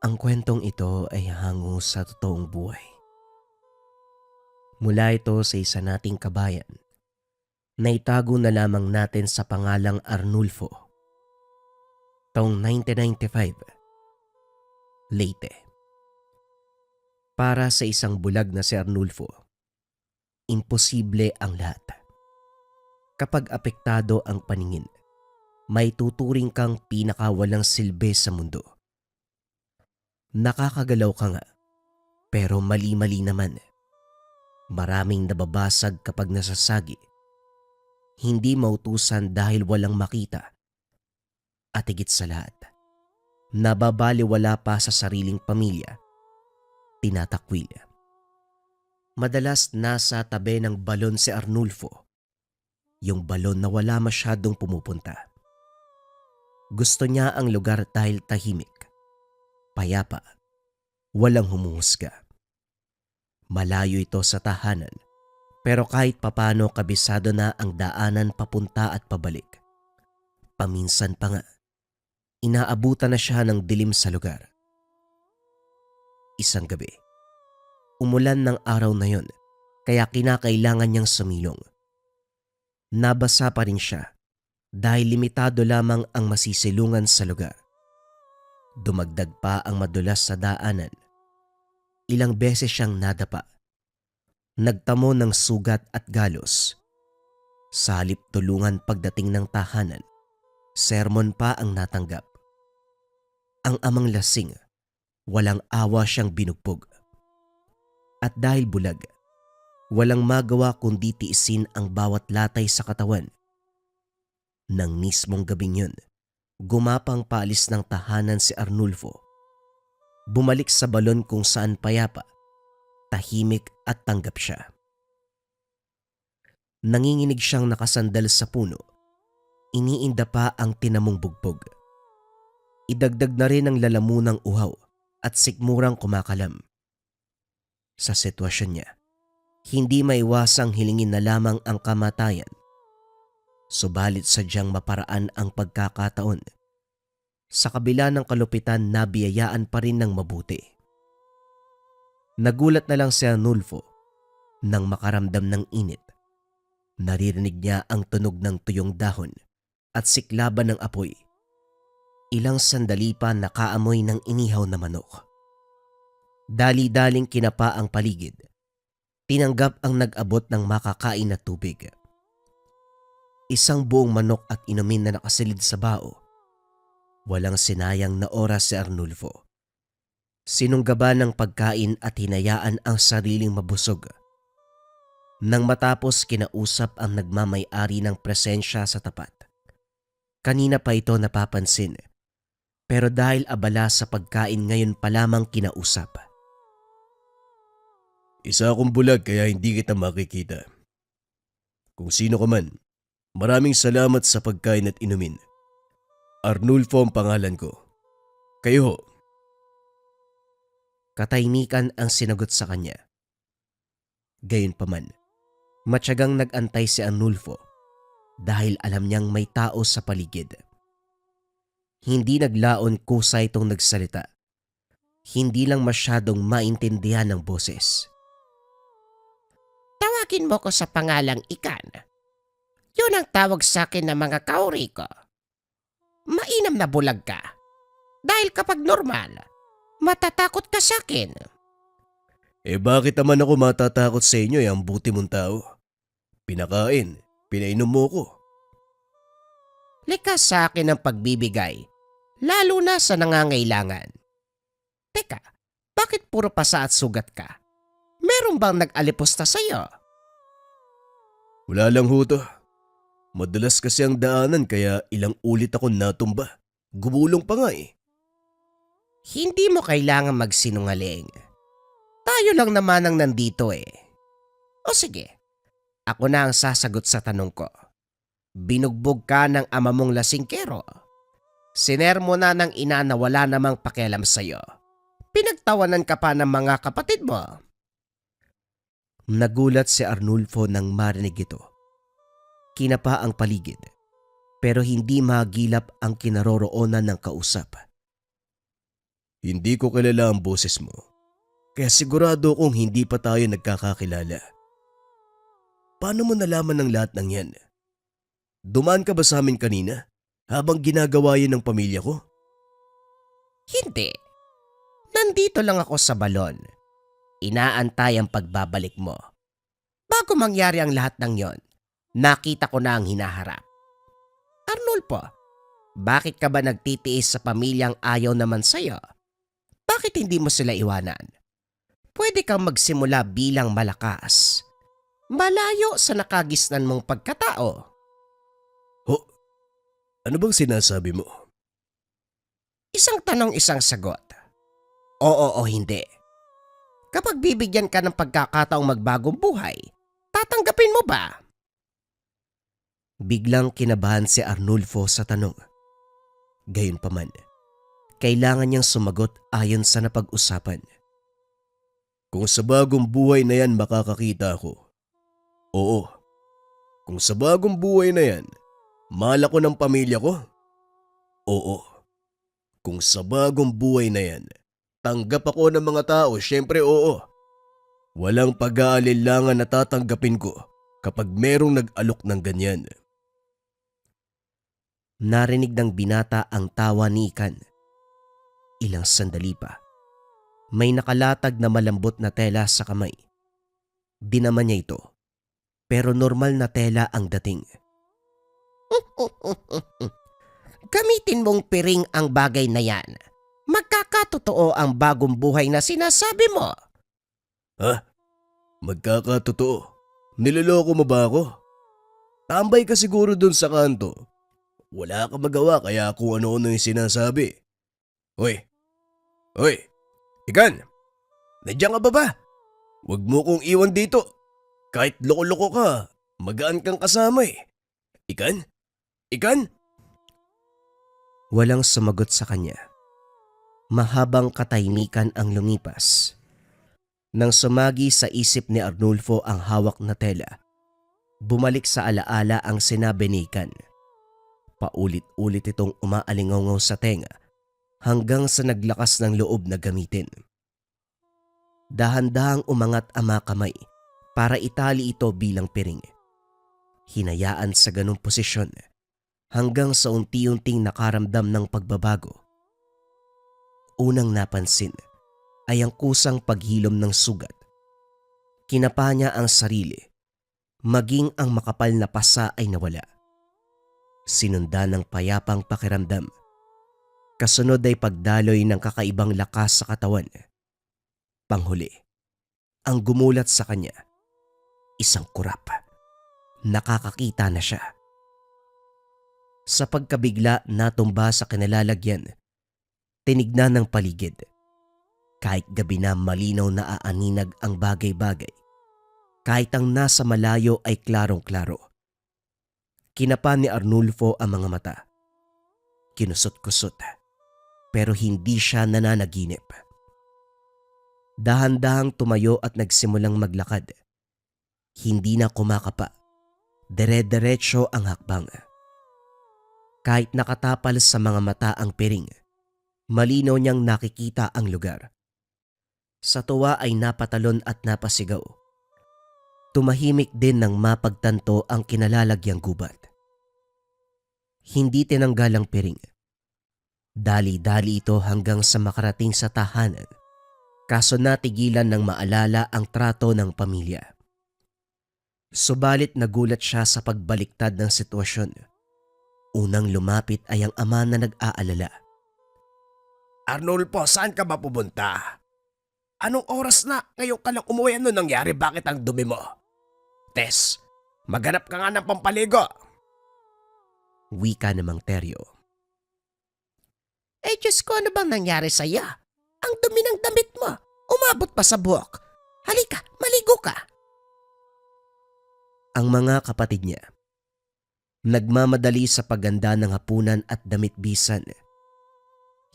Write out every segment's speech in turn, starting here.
Ang kwentong ito ay hango sa totoong buhay. Mula ito sa isa nating kabayan na itago na lamang natin sa pangalang Arnulfo. Taong 1995, Leyte. Para sa isang bulag na si Arnulfo, imposible ang lahat. Kapag apektado ang paningin, may tuturing kang pinakawalang silbi sa mundo. Nakakagalaw ka nga, pero mali-mali naman. Maraming nababasag kapag nasasagi. Hindi mautusan dahil walang makita. At higit sa lahat, nababaliwala pa sa sariling pamilya. Tinatakwil. Madalas nasa tabi ng balon si Arnulfo. Yung balon na wala masyadong pumupunta. Gusto niya ang lugar dahil tahimik, payapa, walang humuhusga. Malayo ito sa tahanan, pero kahit papano kabisado na ang daanan papunta at pabalik. Paminsan pa nga, inaabutan na siya ng dilim sa lugar. Isang gabi, umulan ng araw na yon, kaya kinakailangan niyang sumilong. Nabasa pa rin siya dahil limitado lamang ang masisilungan sa lugar. Dumagdag pa ang madulas sa daanan. Ilang beses siyang nadapa. Nagtamo ng sugat at galos. Sa halip tulungan pagdating ng tahanan, sermon pa ang natanggap. Ang amang lasing, walang awa siyang binugbog. At dahil bulag, walang magawa kundi tiisin ang bawat latay sa katawan. Nang mismong gabing yun, gumapang paalis ng tahanan si Arnulfo. Bumalik sa balon kung saan payapa, tahimik at tanggap siya. Nanginginig siyang nakasandal sa puno. Iniinda pa ang tinamong bugbog. Idagdag na rin ang lalamunang uhaw at sikmurang kumakalam. Sa sitwasyon niya, hindi maiwasang hilingin na lamang ang kamatayan. Subalit sadyang maparaan ang pagkakataon. Sa kabila ng kalupitan, nabiyayaan pa rin ng mabuti. Nagulat na lang si Arnulfo nang makaramdam ng init. Naririnig niya ang tunog ng tuyong dahon at siklaban ng apoy. Ilang sandali pa nakaamoy ng inihaw na manok. Dali-daling kinapa ang paligid. Tinanggap ang nag-abot ng makakain na tubig. Isang buong manok at inumin na nakasilid sa bao. Walang sinayang na oras si Arnulfo. Sinunggaban ng pagkain at hinayaan ang sariling mabusog. Nang matapos, kinausap ang nagmamay-ari ng presensya sa tapat. Kanina pa ito napapansin, pero dahil abala sa pagkain ngayon pa lamang kinausap. Isa akong bulag kaya hindi kita makikita. Kung sino ka man, maraming salamat sa pagkain at inumin. Arnulfo ang pangalan ko. Kayo ho. Katahimikan ang sinagot sa kanya. Gayunpaman, matyagang nag-antay si Arnulfo dahil alam niyang may tao sa paligid. Hindi naglaon kusa itong nagsalita. Hindi lang masyadong maintindihan ng boses. Tawagin mo ko sa pangalang Ikan. Yun ang tawag sa akin ng mga kauri ko. Mainam na bulag ka. Dahil kapag normal, matatakot ka sa akin. Bakit naman ako matatakot sa inyo ang buti mong tao? Pinakain, pinainom mo ko. Likas sa akin ang pagbibigay, lalo na sa nangangailangan. Teka, bakit puro pasa at sugat ka? Meron bang nag-alipusta sa'yo? Wala lang ho to. Madalas kasi ang daanan kaya ilang ulit ako natumba. Gumulong pa nga eh. Hindi mo kailangan magsinungaling. Tayo lang naman ang nandito eh. O sige, ako na ang sasagot sa tanong ko. Binugbog ka ng ama mong lasingkero. Sinermo na ng ina na wala namang pakialam sa'yo. Pinagtawanan ka pa ng mga kapatid mo. Nagulat si Arnulfo nang marinig ito. Kinapa ang paligid, pero hindi magilap ang kinaroroonan ng kausap. Hindi ko kilala ang boses mo. Kaya sigurado kong hindi pa tayo nagkakakilala. Paano mo nalaman ng lahat ng yan? Dumaan ka ba sa amin kanina habang ginagawa yan ng pamilya ko? Hindi. Nandito lang ako sa balon. Inaantay ang pagbabalik mo. Bago mangyari ang lahat ng yon, nakita ko na ang hinaharap. Arnulfo, bakit ka ba nagtitiis sa pamilyang ayaw naman sa'yo? Bakit hindi mo sila iwanan? Pwede kang magsimula bilang malakas. Malayo sa nakagisnan mong pagkatao. Ho? Ano bang sinasabi mo? Isang tanong, isang sagot. Oo o hindi. Kapag bibigyan ka ng pagkakataong magbagong buhay, tatanggapin mo ba? Biglang kinabahan si Arnulfo sa tanong. Gayunpaman, kailangan niyang sumagot ayon sa napag-usapan. Kung sa bagong buhay na yan makakakita ako. Oo. Kung sa bagong buhay na yan, mahal ako ng pamilya ko. Oo. Kung sa bagong buhay na yan, tanggap ako ng mga tao, syempre oo. Walang pag-aalinlangan na tatanggapin ko kapag merong nag-alok ng ganyan. Narinig ng binata ang tawa ni Ikan. Ilang sandali pa. May nakalatag na malambot na tela sa kamay. Dinama niya ito. Pero normal na tela ang dating. Gamitin mong piring ang bagay na yan. Magkakatotoo ang bagong buhay na sinasabi mo. Ha? Magkakatotoo. Niloloko mo ba ako? Tambay ka siguro dun sa kanto. Wala ka magawa kaya kung ano-ano yung sinasabi. Hoy! Hoy! Ikan! Nandiyan ka ba ba? Huwag mo kong iwan dito. Kahit loko-loko ka, magaan kang kasama eh. Ikan? Ikan? Walang sumagot sa kanya. Mahabang katahimikan ang lumipas. Nang sumagi sa isip ni Arnulfo ang hawak na tela, bumalik sa alaala ang sinabi ni Ikan. Paulit-ulit itong umaalingaw sa tenga hanggang sa naglakas ng loob na gamitin. Dahan-dahang umangat ang mga kamay para itali ito bilang piring. Hinayaan sa ganong posisyon hanggang sa unti-unting nakaramdam ng pagbabago. Unang napansin ay ang kusang paghilom ng sugat. Kinapa niya ang sarili, maging ang makapal na pasa ay nawala. Sinundan ng payapang pakiramdam. Kasunod ay pagdaloy ng kakaibang lakas sa katawan. Panghuli, ang gumulat sa kanya, isang kurap. Nakakakita na siya. Sa pagkabigla natumba sa kinalalagyan, tinignan ng paligid. Kahit gabi na malinaw na aaninag ang bagay-bagay, kahit ang nasa malayo ay klarong-klaro. Kinapa ni Arnulfo ang mga mata. Kinusot-kusot, pero hindi siya nananaginip. Dahan-dahang tumayo at nagsimulang maglakad. Hindi na kumakapa. Dire-diretso ang hakbang. Kahit nakatapal sa mga mata ang piring, malinaw niyang nakikita ang lugar. Sa tuwa ay napatalon at napasigaw. Tumahimik din nang mapagtanto ang kinalalagyang gubat. Hindi tinanggal ang piring. Dali-dali ito hanggang sa makarating sa tahanan, kaso natigilan ng maalala ang trato ng pamilya. Subalit nagulat siya sa pagbaliktad ng sitwasyon. Unang lumapit ay ang ama na nag-aalala. Arnulfo, saan ka ba pupunta? Anong oras na? Ngayon ka lang umuwi. Ano nangyari? Bakit ang dumi mo? Tess, maghanap ka nga ng pampaligo. Wika namang Teryo. Eh Diyos ko, ano bang nangyari sa'yo? Ang dumi ng damit mo. Umabot pa sa buhok. Halika, maligo ka. Ang mga kapatid niya, nagmamadali sa pagganda ng hapunan at damit bisan.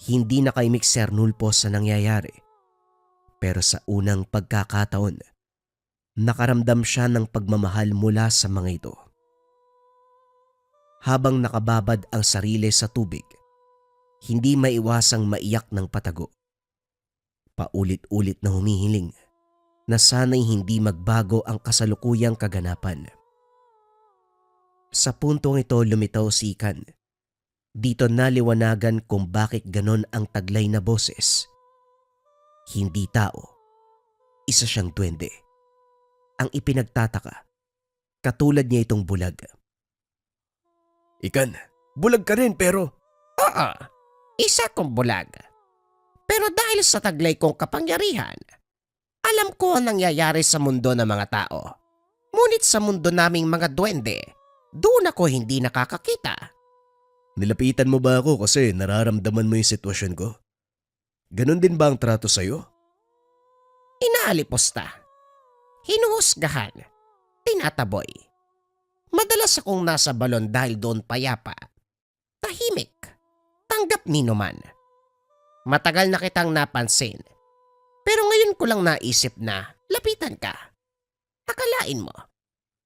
Hindi nakaimik si Arnulfo sa nangyayari. Pero sa unang pagkakataon, nakaramdam siya ng pagmamahal mula sa mga ito. Habang nakababad ang sarili sa tubig, hindi maiwasang maiyak ng patago. Paulit-ulit na humihiling na sana'y hindi magbago ang kasalukuyang kaganapan. Sa puntong ito lumitaw si Ikan. Dito naliwanagan kung bakit ganon ang taglay na boses. Hindi tao, isa siyang duwende. Ang ipinagtataka, katulad niya itong bulag. Ikan, bulag ka rin pero Oo, isa kong bulag. Pero dahil sa taglay kong kapangyarihan, alam ko ang nangyayari sa mundo ng mga tao. Ngunit sa mundo naming mga duwende, doon ako hindi nakakakita. nilapitan mo ba ako kasi nararamdaman mo yung sitwasyon ko? Ganon din ba ang trato sa'yo? Inaaliposta, hinuhusgahan, tinataboy. Madalas akong nasa balon dahil doon payapa. Tahimik, tanggap ninuman. Matagal na kitang napansin. Pero ngayon ko lang naisip na lapitan ka. Akalain mo,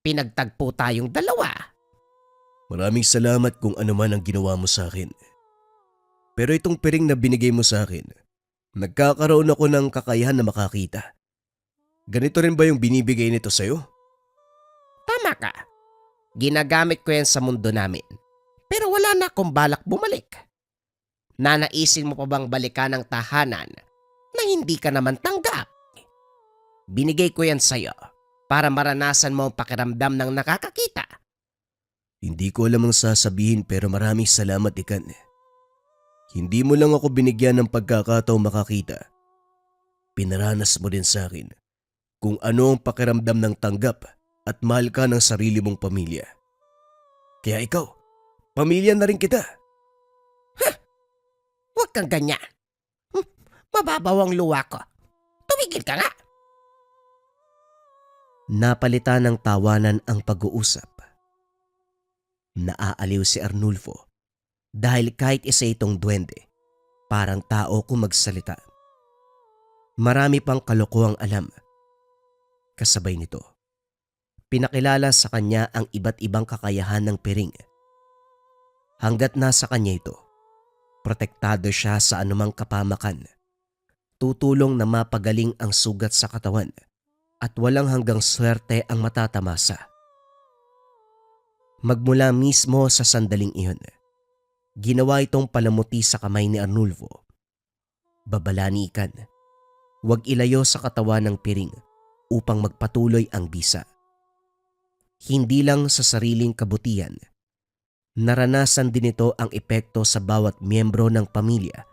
pinagtagpo tayong dalawa. Maraming salamat kung ano man ang ginawa mo sa akin. Pero itong piring na binigay mo sa akin, nagkakaroon ako ng kakayahan na makakita. Ganito rin ba yung binibigay nito sa'yo? Tama ka. Ginagamit ko yan sa mundo namin. Pero wala na akong balak bumalik. Nanaisin mo pa bang balikan ang tahanan na hindi ka naman tanggap? Binigay ko yan sa'yo para maranasan mo ang pakiramdam ng nakakakita. Hindi ko alam ang sasabihin pero maraming salamat, Ikan. Hindi mo lang ako binigyan ng pagkakataong makakita. Pinaranas mo din sa akin kung ano ang pakiramdam ng tanggap at mahal ka ng sarili mong pamilya. Kaya ikaw, pamilya na rin kita. Huwag kang ganyan. Mababaw ang luwa ko. Tumigil ka nga. Napalitan ng tawanan ang pag-uusap. Naaaliw si Arnulfo dahil kahit isa itong duwende, parang tao kung magsalita. Marami pang kalokohang alam. Kasabay nito, pinakilala sa kanya ang iba't ibang kakayahan ng piring. Hanggat nasa kanya ito, protektado siya sa anumang kapamakan. Tutulong na mapagaling ang sugat sa katawan at walang hanggang swerte ang matatamasa. Magmula mismo sa sandaling iyon, ginawa itong palamuti sa kamay ni Arnulfo. Babala ni Ikan, huwag ilayo sa katawan ng piring upang magpatuloy ang bisa. Hindi lang sa sariling kabutihan, naranasan din ito ang epekto sa bawat miyembro ng pamilya.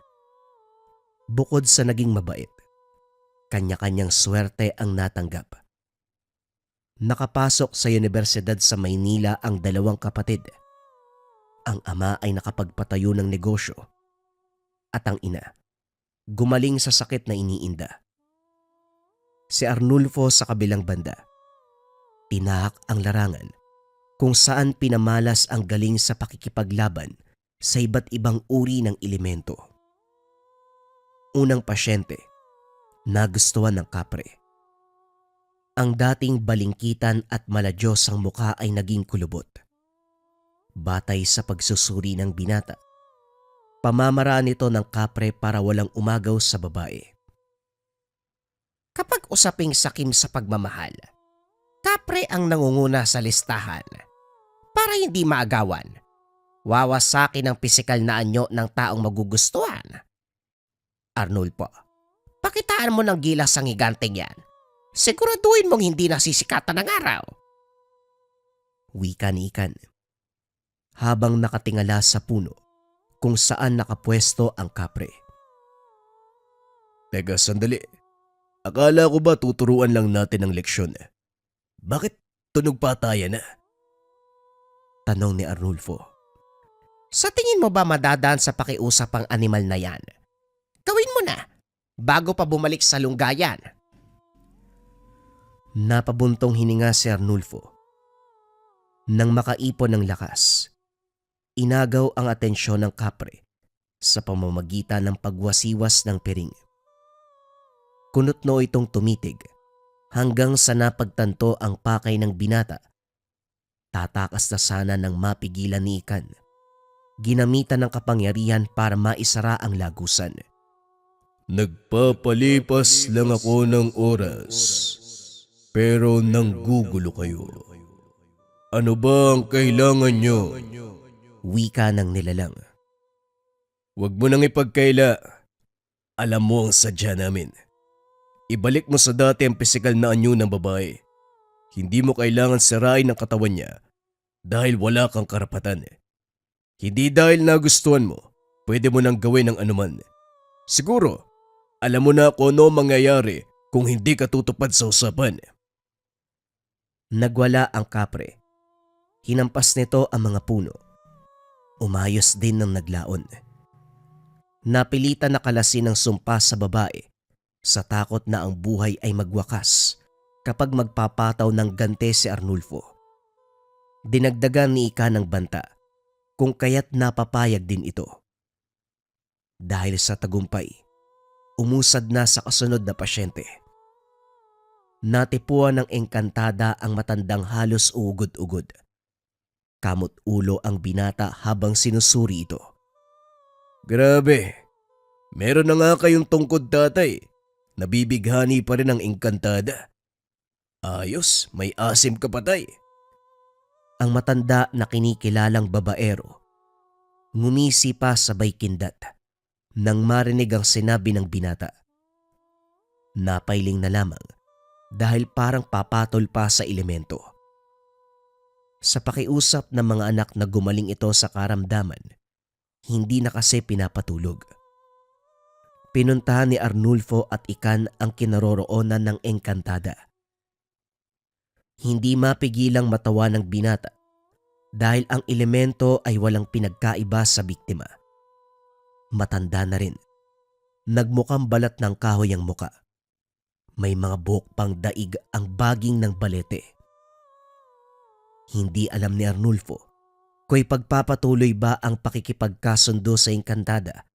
Bukod sa naging mabait, kanya-kanyang swerte ang natanggap. Nakapasok sa Universidad sa Maynila ang dalawang kapatid. Ang ama ay nakapagpatayo ng negosyo at ang ina gumaling sa sakit na iniinda. Si Arnulfo sa kabilang banda, tinahak ang larangan kung saan pinamalas ang galing sa pakikipaglaban sa iba't ibang uri ng elemento. Unang pasyente, nagustuhan ng kapre. Ang dating balingkitan at maladyos ang mukha ay naging kulubot. Batay sa pagsusuri ng binata, pamamaraan ito ng kapre para walang umagaw sa babae. Kapag usaping sakim sa pagmamahal, kapre ang nangunguna sa listahan. Para hindi maagawan, wawasakin ang pisikal na anyo ng taong magugustuhan. Arnulfo, pakitaan mo ng gilas ang higanteng yan. Siguraduhin mong hindi nasisikatan ng araw. Wika ni Ikan, habang nakatingala sa puno kung saan nakapwesto ang kapre. Teka, sandali. Akala ko ba tuturuan lang natin ang leksyon? Bakit tunog pa tayo na? Tanong ni Arnulfo. Sa tingin mo ba madadaan sa pakiusap ang animal na yan? Gawin mo na, bago pa bumalik sa lunggayan. Napabuntong hininga si Arnulfo. Nang makaipon ng lakas, inagaw ang atensyon ng kapre sa pamamagitan ng pagwasiwas ng piring. Kunotno itong tumitig hanggang sa napagtanto ang pakay ng binata. Tatakas na sana ng mapigilan ni Ikan. Ginamitan ng kapangyarihan para maisara ang lagusan. Nagpapalipas lang ako ng oras, pero nanggugulo kayo. Ano ba ang kailangan nyo? Wika ng nilalang. Huwag mo nang ipagkaila. Alam mo ang sadya namin. Ibalik mo sa dati ang pisikal na anyo ng babae. Hindi mo kailangan sirain ang katawan niya dahil wala kang karapatan. Hindi dahil nagustuhan mo, pwede mo nang gawin ang anuman. Siguro, alam mo na kung ano mangyayari kung hindi ka tutupad sa usapan. Nagwala ang kapre. Hinampas nito ang mga puno. Umayos din ng naglaon. Napilitan na kalasin ang sumpa sa babae sa takot na ang buhay ay magwakas kapag magpapataw ng gante si Arnulfo. Dinagdagan ni Ika ng banta kung kaya't napapayag din ito. Dahil sa tagumpay, umusad na sa kasunod na pasyente. Natipuan ng engkantada ang matandang halos ugod-ugod. Kamot ulo ang binata habang sinusuri ito. Grabe, meron na nga kayong tungkod tatay. Nabibighani pa rin ang engkantada. Ayos, may asim ka patay. Ang matanda na kinikilalang babaero ngumisi pa sabay kindat nang marinig ang sinabi ng binata. Napailing na lamang dahil parang papatol pa sa elemento. Sa pakiusap ng mga anak na gumaling ito sa karamdaman, hindi na kasi pinapatulog. Pinuntahan ni Arnulfo at Ikan ang kinaroroonan ng engkantada. Hindi mapigilang matawa ng binata dahil ang elemento ay walang pinagkaiba sa biktima. Matanda na rin. Nagmukhang balat ng kahoy ang muka. May mga buhok pang daig ang baging ng balete. Hindi alam ni Arnulfo kung pagpapatuloy ba ang pakikipagkasundo sa engkantada.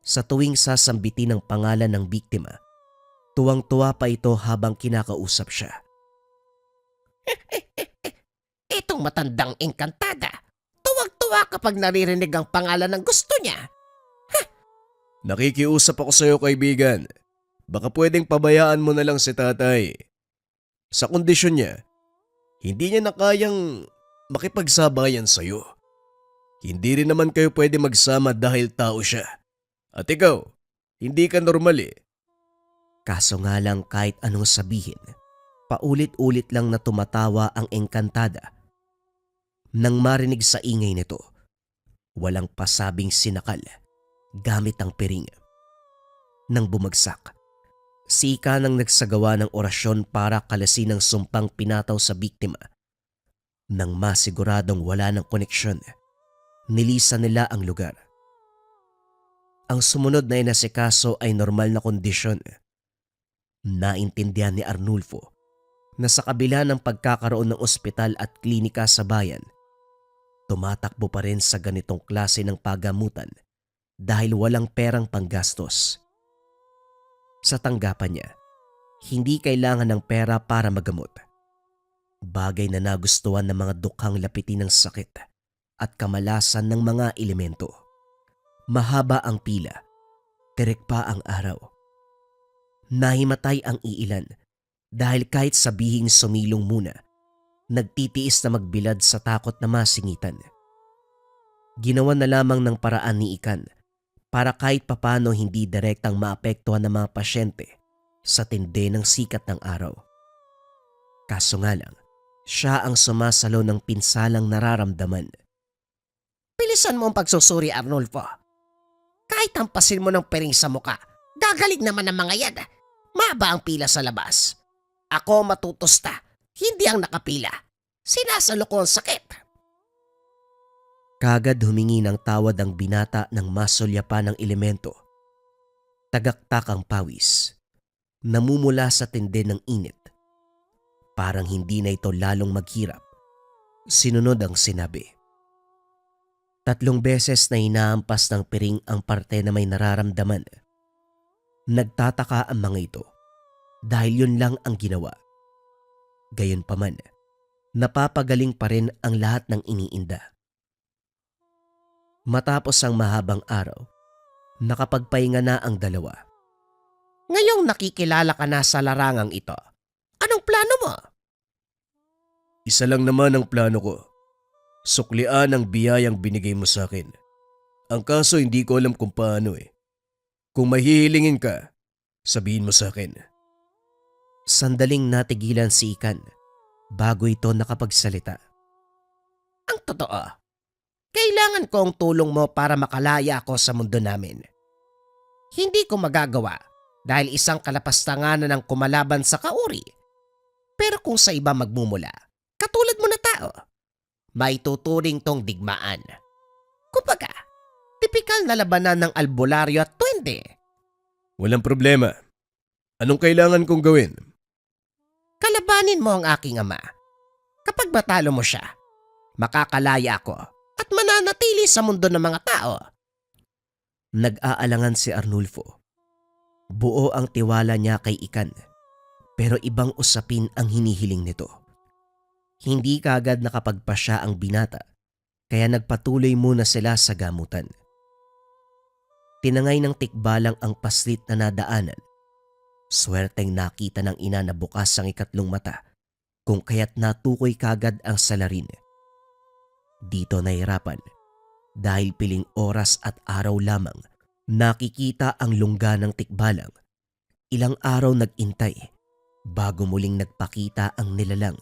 Sa tuwing sasambitin ang pangalan ng biktima, tuwang-tuwa pa ito habang kinakausap siya. Itong matandang engkantada, tuwag-tuwa kapag naririnig ang pangalan ng gusto niya. Nakikiusap ako sa iyo, kaibigan. Baka pwedeng pabayaan mo na lang si tatay. Sa kondisyon niya, hindi niya na kayang makipagsabayan sa iyo. Hindi rin naman kayo pwede magsama dahil tao siya. At ikaw, hindi ka normal eh. Kaso nga lang kahit anong sabihin, paulit-ulit lang na tumatawa ang engkantada. Nang marinig sa ingay nito, walang pasabing sinakal gamit ang piring. Nang bumagsak, si Ika nang nagsagawa ng orasyon para kalasin ang sumpang pinataw sa biktima. Nang masiguradong wala ng koneksyon, nilisan nila ang lugar. Ang sumunod na inasikaso ay normal na kondisyon. Naintindihan ni Arnulfo na sa kabila ng pagkakaroon ng ospital at klinika sa bayan, tumatakbo pa rin sa ganitong klase ng pagamutan dahil walang perang panggastos. Sa tanggapan niya, hindi kailangan ng pera para magamot. Bagay na nagustuhan ng mga dukhang lapitin ng sakit at kamalasan ng mga elemento. Mahaba ang pila, tirik pa ang araw. Nahimatay ang iilan dahil kahit sabihing sumilong muna, nagtitiis na magbilad sa takot na masingitan. Ginawa na lamang ng paraan ni Ikan para kahit papano hindi direktang maapektuhan ng mga pasyente sa tindi ng sikat ng araw. Kaso nga lang, siya ang sumasalo ng pinsalang nararamdaman. Bilisan mo ang pagsusuri, Arnulfo. Kahit tampasin mo ng piring sa muka, gagaling naman ang mga yan. Maba ang pila sa labas. Ako matutusta, hindi ang nakapila. Sinasalo ko ang sakit. Kagad humingi ng tawad ang binata ng masulyapan ng elemento. Tagaktak ang pawis. Namumula sa tindi ng init. Parang hindi na ito lalong maghirap. Sinunod ang sinabi. 3 beses na inaampas ng piring ang parte na may nararamdaman. Nagtataka ang mga ito dahil yun lang ang ginawa. Gayunpaman, napapagaling pa rin ang lahat ng iniinda. Matapos ang mahabang araw, Nakapagpahinga na ang dalawa. Ngayong nakikilala ka na sa larangang ito, anong plano mo? Isa lang naman ang plano ko. Suklian ang biyayang binigay mo sa akin. Ang kaso hindi ko alam kung paano eh. Kung mahihilingin ka, sabihin mo sa akin. Sandaling natigilan si Ikan bago ito nakapagsalita. Ang totoo, kailangan ko ang tulong mo para makalaya ako sa mundo namin. Hindi ko magagawa dahil isang kalapastanganan ang kumalaban sa kauri. Pero kung sa iba magmumula, katulad mo na tao, may tuturing tong digmaan. Kumbaga, tipikal na labanan ng albularyo at tuwende. Walang problema. Anong kailangan kong gawin? Kalabanin mo ang aking ama. Kapag matalo mo siya, makakalaya ako at mananatili sa mundo ng mga tao. Nag-aalangan si Arnulfo. Buo ang tiwala niya kay Ikan, pero ibang usapin ang hinihiling nito. Hindi kaagad nakapagpasya ang binata, kaya nagpatuloy muna sila sa gamutan. Tinangay ng tikbalang ang paslit na nadaanan. Swerteng nakita ng ina na bukas ang ikatlong mata, kung kaya't natukoy kagad ang salarin. Dito nahirapan dahil piling oras at araw lamang nakikita ang lungga ng tikbalang. Ilang araw nag-intay bago muling nagpakita ang nilalang.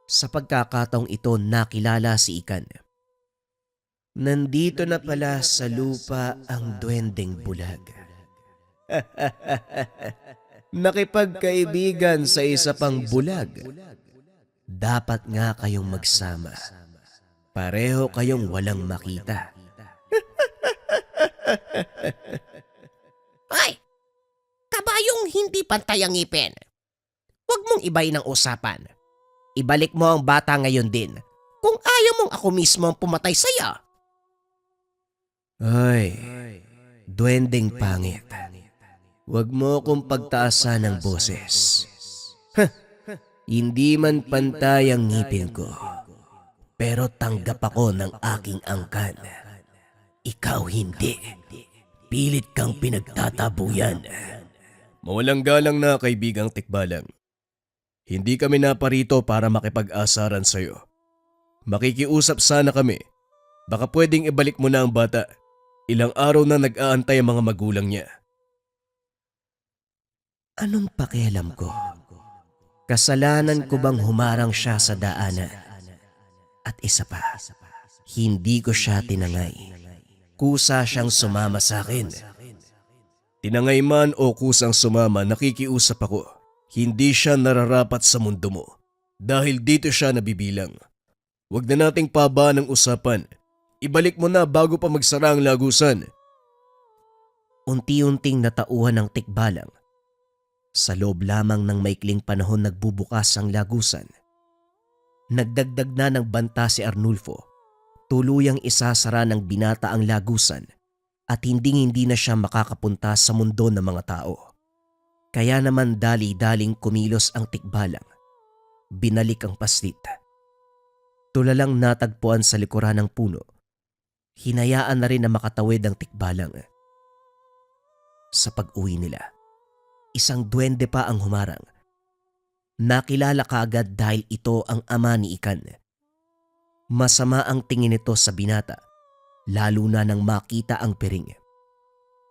Sa pagkakataong ito nakilala si Ikan. Nandito na pala sa lupa ang duwendeng bulag. Nakipagkaibigan sa isa pang bulag. Dapat nga kayong magsama. Pareho kayong walang makita. Ay! Kabayong hindi pantay ang ngipin. Huwag mong ibayin ang usapan. Ibalik mo ang bata ngayon din kung ayaw mong ako mismo ang pumatay sa'yo. Ay, duwendeng pangit. Huwag mo akong pagtaasan ng boses. Hindi man pantay ang ngipin ko, pero tanggap ako ng aking angkan. Ikaw hindi. Pilit kang pinagtatabuyan. Mawalang galang na kaibigang tikbalang. Hindi kami naparito para makipag-asaran sa'yo. Makikiusap sana kami. Baka pwedeng ibalik mo na ang bata. Ilang araw na nag-aantay ang mga magulang niya. Anong pakialam ko? Kasalanan ko bang humarang siya sa daanan? At isa pa, hindi ko siya tinangay. Kusa siyang sumama sa akin. Tinangay man o kusang sumama, nakikiusap ako. Hindi siya nararapat sa mundo mo. Dahil dito siya nabibilang. Huwag na nating pabaan ang usapan. Ibalik mo na bago pa magsara ang lagusan. Unti-unting natauhan ng tikbalang. Sa loob lamang ng maikling panahon nagbubukas ang lagusan. Nagdagdag na ng banta si Arnulfo. Tuluyang isasara ng binata ang lagusan at hindi na siya makakapunta sa mundo ng mga tao. Kaya naman dali-daling kumilos ang tikbalang. Binalik ang paslit. Tulalang natagpuan sa likuran ng puno. Hinayaan na rin na makatawid ang tikbalang. Sa pag-uwi nila, isang duwende pa ang humarang. Nakilala kaagad dahil ito ang ama ni Ikan. Masama ang tingin nito sa binata, lalo na nang makita ang piring.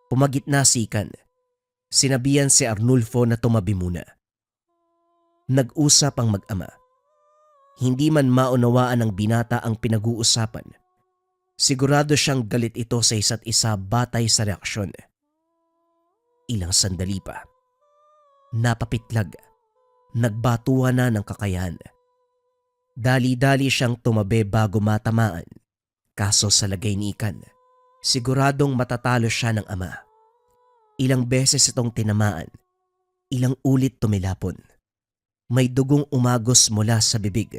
Pumagit na si Ikan. Sinabihan si Arnulfo na tumabi muna. Nag-usap ang mag-ama. Hindi man maunawaan ng binata ang pinag-uusapan. Sigurado siyang galit ito sa isa't isa batay sa reaksyon. Ilang sandali pa. Napapitlag. Nagbatuhan na ng kakayahan. Dali-dali siyang tumabi bago matamaan. Kaso sa lagay ni Ikan, siguradong matatalo siya ng ama. Ilang beses itong tinamaan. Ilang ulit tumilapon. May dugong umagos mula sa bibig.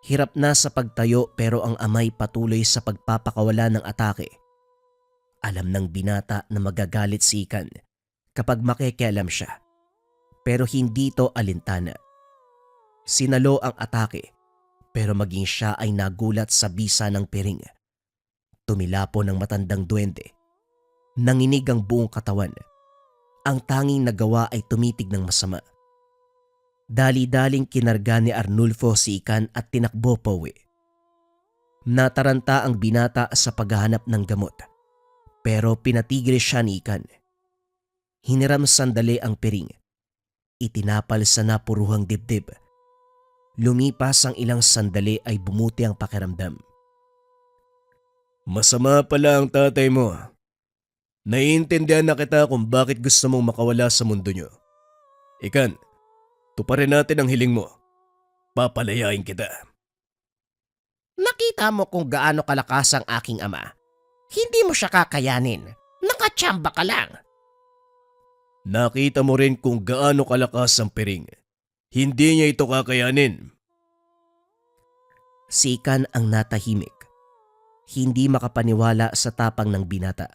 Hirap na sa pagtayo pero ang amay patuloy sa pagpapakawala ng atake. Alam ng binata na magagalit si Ikan kapag makikialam siya. Pero hindi ito alintana. Sinalo ang atake pero maging siya ay nagulat sa bisa ng piring. Tumilapon ng matandang duwende. Nanginig ang buong katawan. Ang tanging nagawa ay tumitig ng masama. Dali-daling kinarga ni Arnulfo si Ikan at tinakbo pauwi. Nataranta ang binata sa paghahanap ng gamot, pero pinatigil siya ni Ikan. Hiniram sandali ang piring. Itinapal sa napuruhang dibdib. Lumipas ang ilang sandali ay bumuti ang pakiramdam. Masama pala ang tatay mo. Naiintindihan na kita kung bakit gusto mong makawala sa mundo nyo. Ikan, tuparin natin ang hiling mo. Papalayain kita. Nakita mo kung gaano kalakas ang aking ama. Hindi mo siya kakayanin. Nakachamba ka lang. Nakita mo rin kung gaano kalakas ang piring. Hindi niya ito kakayanin. Si Ikan ang natahimik. Hindi makapaniwala sa tapang ng binata.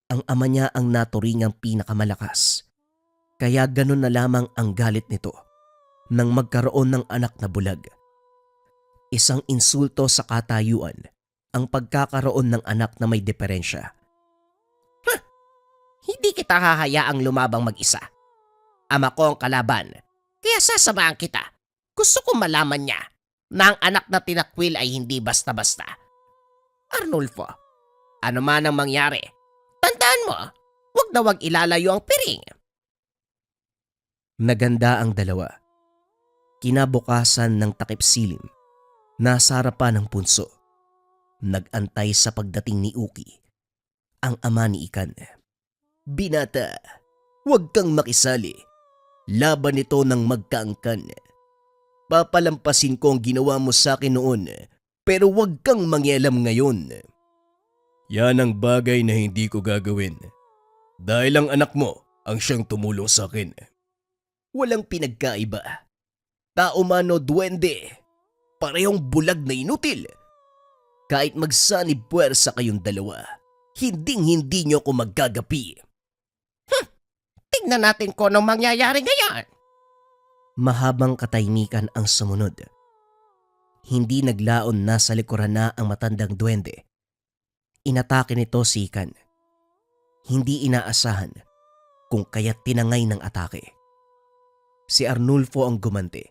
Ang ama niya ang naturingang pinakamalakas. Kaya ganun na lamang ang galit nito nang magkaroon ng anak na bulag. Isang insulto sa katayuan ang pagkakaroon ng anak na may diferensya. Hindi kita hahayaang lumabang mag-isa. Ama ko ang kalaban, kaya sasamahan kita. Gusto kong malaman niya na ang anak na tinakwil ay hindi basta-basta. Arnulfo, ano man ang mangyari, tandaan mo, wag na wag ilalayo ang piring. Naganda ang dalawa. Kinabukasan ng takip silim, nasa harapan ng punso. Nag-antay sa pagdating ni Uki, ang ama ni Ikan. Binata, huwag kang makisali. Laban ito ng magkaangkan. Papalampasin ko ang ginawa mo sa akin noon, pero huwag kang mangyalam ngayon. Yan ang bagay na hindi ko gagawin. Dahil ang anak mo ang siyang tumulong sa akin. Walang pinagkaiba. Tao man o duwende, parehong bulag na inutil. Kahit magsanib puwersa kayong dalawa, hinding-hindi niyo ko maggagapi. Tignan natin kung anong mangyayari ngayon. Mahabang katahimikan ang sumunod. Hindi naglaon na sa likuran na ang matandang duwende. Inatake nito si Ikan. Hindi inaasahan kung kaya't tinangay ng atake. Si Arnulfo ang gumanti,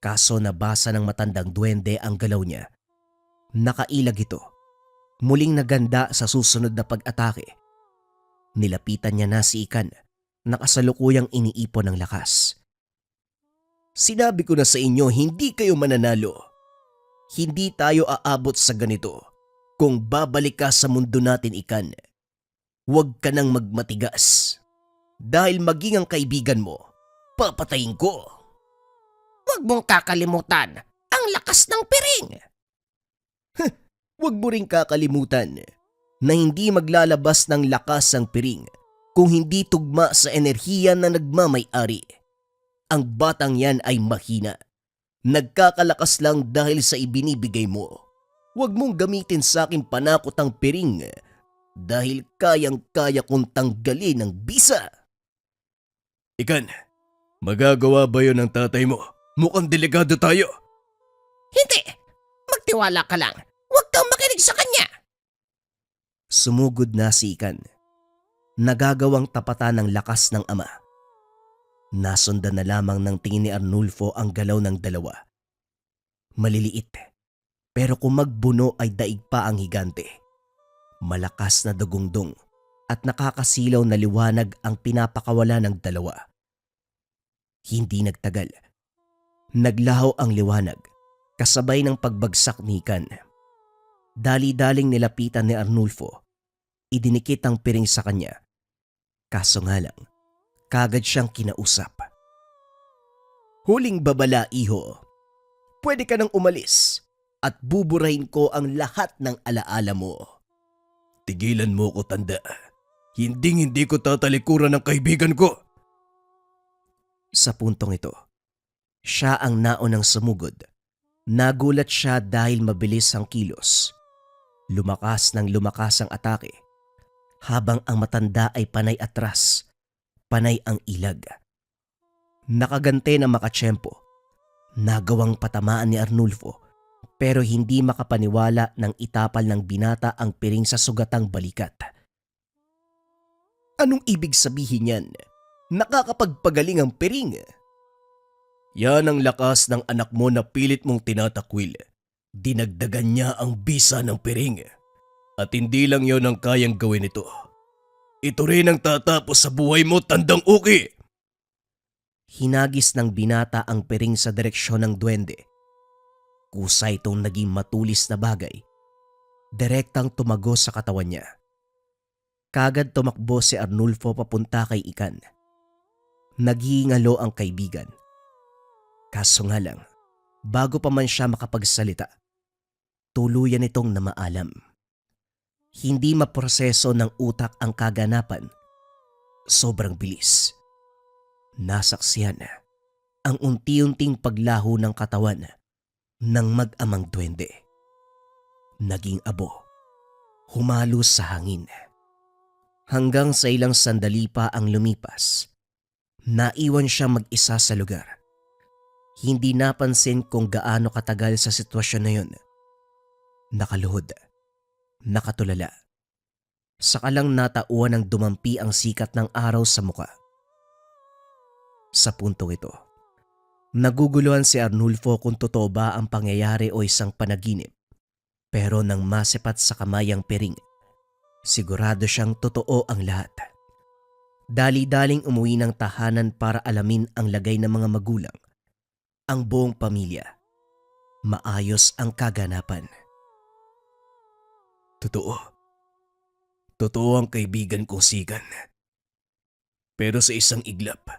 kaso nabasa ng matandang duwende ang galaw niya. Nakailag ito. Muling naganda sa susunod na pag-atake. Nilapitan niya na si Ikan, nakasalukuyang iniipon ng lakas. Sinabi ko na sa inyo, hindi kayo mananalo. Hindi tayo aabot sa ganito kung babalik ka sa mundo natin, Ikan. Huwag ka nang magmatigas. Dahil maging ang kaibigan mo, papatayin ko. Huwag mong kakalimutan ang lakas ng piring. Huwag mo ring kakalimutan na hindi maglalabas ng lakas ang piring kung hindi tugma sa enerhiya na nagmamay-ari. Ang batang yan ay mahina. Nagkakalakas lang dahil sa ibinibigay mo. Huwag mong gamitin sa akin panakot ang piring dahil kayang-kaya kong tanggalin ang bisa. Ikan, magagawa ba yun ng tatay mo? Mukhang delikado tayo. Hindi! Magtiwala ka lang. Huwag kang makinig sa kanya. Sumugod na si Ikan. Nagagawang tapatan ng lakas ng ama. Nasundan na lamang ng tingin ni Arnulfo ang galaw ng dalawa. Maliliit, pero kung magbuno ay daig pa ang higante. Malakas na dugungdong at nakakasilaw na liwanag ang pinapakawala ng dalawa. Hindi nagtagal. Naglaho ang liwanag kasabay ng pagbagsak ni Ikan. Dali-daling nilapitan ni Arnulfo. Idinikit ang piring sa kanya. Kaso nga lang, kagad siyang kinausap. Huling babala, iho. Pwede ka nang umalis at buburahin ko ang lahat ng alaala mo. Tigilan mo ko, tanda. Hindi ko tatalikuran ng kaibigan ko. Sa puntong ito, siya ang naunang sumugod. Nagulat siya dahil mabilis ang kilos. Lumakas ng lumakas ang atake, habang ang matanda ay panay atras, panay ang ilag. Nakagante na makatsyempo. Nagawang patamaan ni Arnulfo, pero hindi makapaniwala nang itapal ng binata ang piring sa sugatang balikat. Anong ibig sabihin yan? Nakakapagpagaling ang piring. Yan ang lakas ng anak mo na pilit mong tinatakwil. Dinagdagan niya ang bisa ng piring. At hindi lang yon ang kayang gawin ito. Ito rin ang tatapos sa buhay mo, tandang uki. Hinagis ng binata ang piring sa direksyon ng duwende. Kusa itong naging matulis na bagay. Direktang tumago sa katawan niya. Kagad tumakbo si Arnulfo papunta kay Ikan. Naghihingalo ang kaibigan. Kaso nga lang, bago pa man siya makapagsalita, tuluyan itong namaalam. Hindi maproseso ng utak ang kaganapan. Sobrang bilis. Nasaksihan ang unti-unting paglaho ng katawan ng mag-amang duwende. Naging abo, humalos sa hangin. Hanggang sa ilang sandali pa ang lumipas, naiwan siya mag-isa sa lugar. Hindi napansin kung gaano katagal sa sitwasyon na yun. Nakaluhod, nakatulala. Saka lang natauan ng dumampi ang sikat ng araw sa muka. Sa puntong ito, naguguluhan si Arnulfo kung totoo ba ang pangyayari o isang panaginip. Pero nang masipat sa kamay ang piring, sigurado siyang totoo ang lahat. Dali-daling umuwi ng tahanan para alamin ang lagay ng mga magulang, ang buong pamilya. Maayos ang kaganapan. Totoo. Totoo ang kaibigan kong Sigan. Pero sa isang iglap,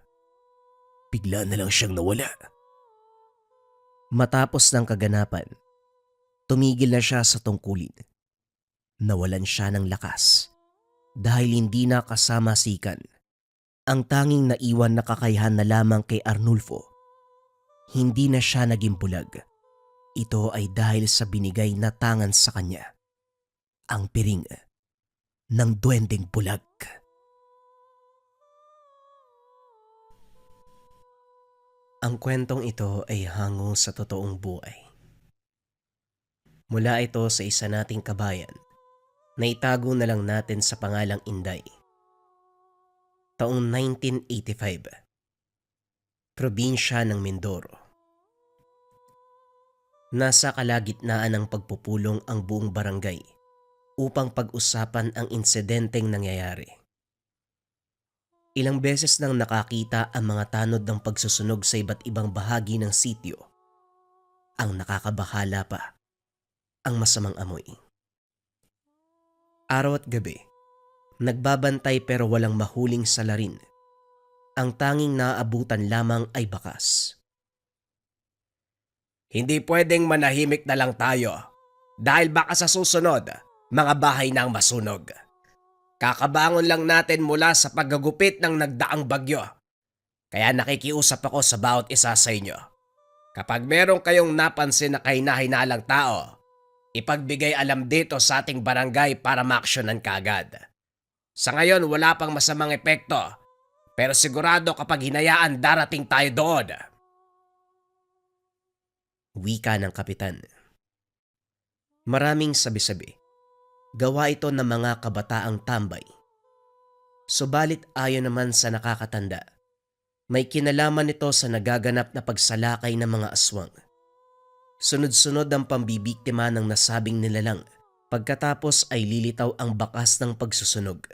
bigla na lang siyang nawala. Matapos ng kaganapan, tumigil na siya sa tungkulin. Nawalan siya ng lakas dahil hindi na kasama si Ikan. Ang tanging naiwan na kakayahan na lamang kay Arnulfo. Hindi na siya naging bulag. Ito ay dahil sa binigay na tangan sa kanya. Ang piring ng duwendeng bulag. Ang kwentong ito ay hango sa totoong buhay. Mula ito sa isa nating kabayan na itago na lang natin sa pangalang Inday. Taong 1985. Probinsya ng Mindoro. Nasa kalagitnaan ng pagpupulong ang buong barangay upang pag-usapan ang insidenteng nangyayari. Ilang beses nang nakakita ang mga tanod ng pagsusunog sa iba't ibang bahagi ng sitio. Ang nakakabahala pa, ang masamang amoy. Araw at gabi, nagbabantay pero walang mahuling salarin. Ang tanging naaabutan lamang ay bakas. Hindi pwedeng manahimik na lang tayo dahil baka sa susunod, mga bahay na ang masunog. Kakabangon lang natin mula sa paggagupit ng nagdaang bagyo. Kaya nakikiusap ako sa bawat isa sa inyo. Kapag meron kayong napansin na kahina-hinalang tao, ipagbigay alam dito sa ating barangay para maaksyonan kaagad. Sa ngayon wala pang masamang epekto, pero sigurado kapag hinayaan darating tayo doon. Wika ng kapitan. Maraming sabi-sabi. Gawa ito ng mga kabataang tambay. Subalit ayon naman sa nakakatanda, may kinalaman ito sa nagaganap na pagsalakay ng mga aswang. Sunod-sunod ang pambibiktima ng nasabing nilalang, pagkatapos ay lilitaw ang bakas ng pagsusunog.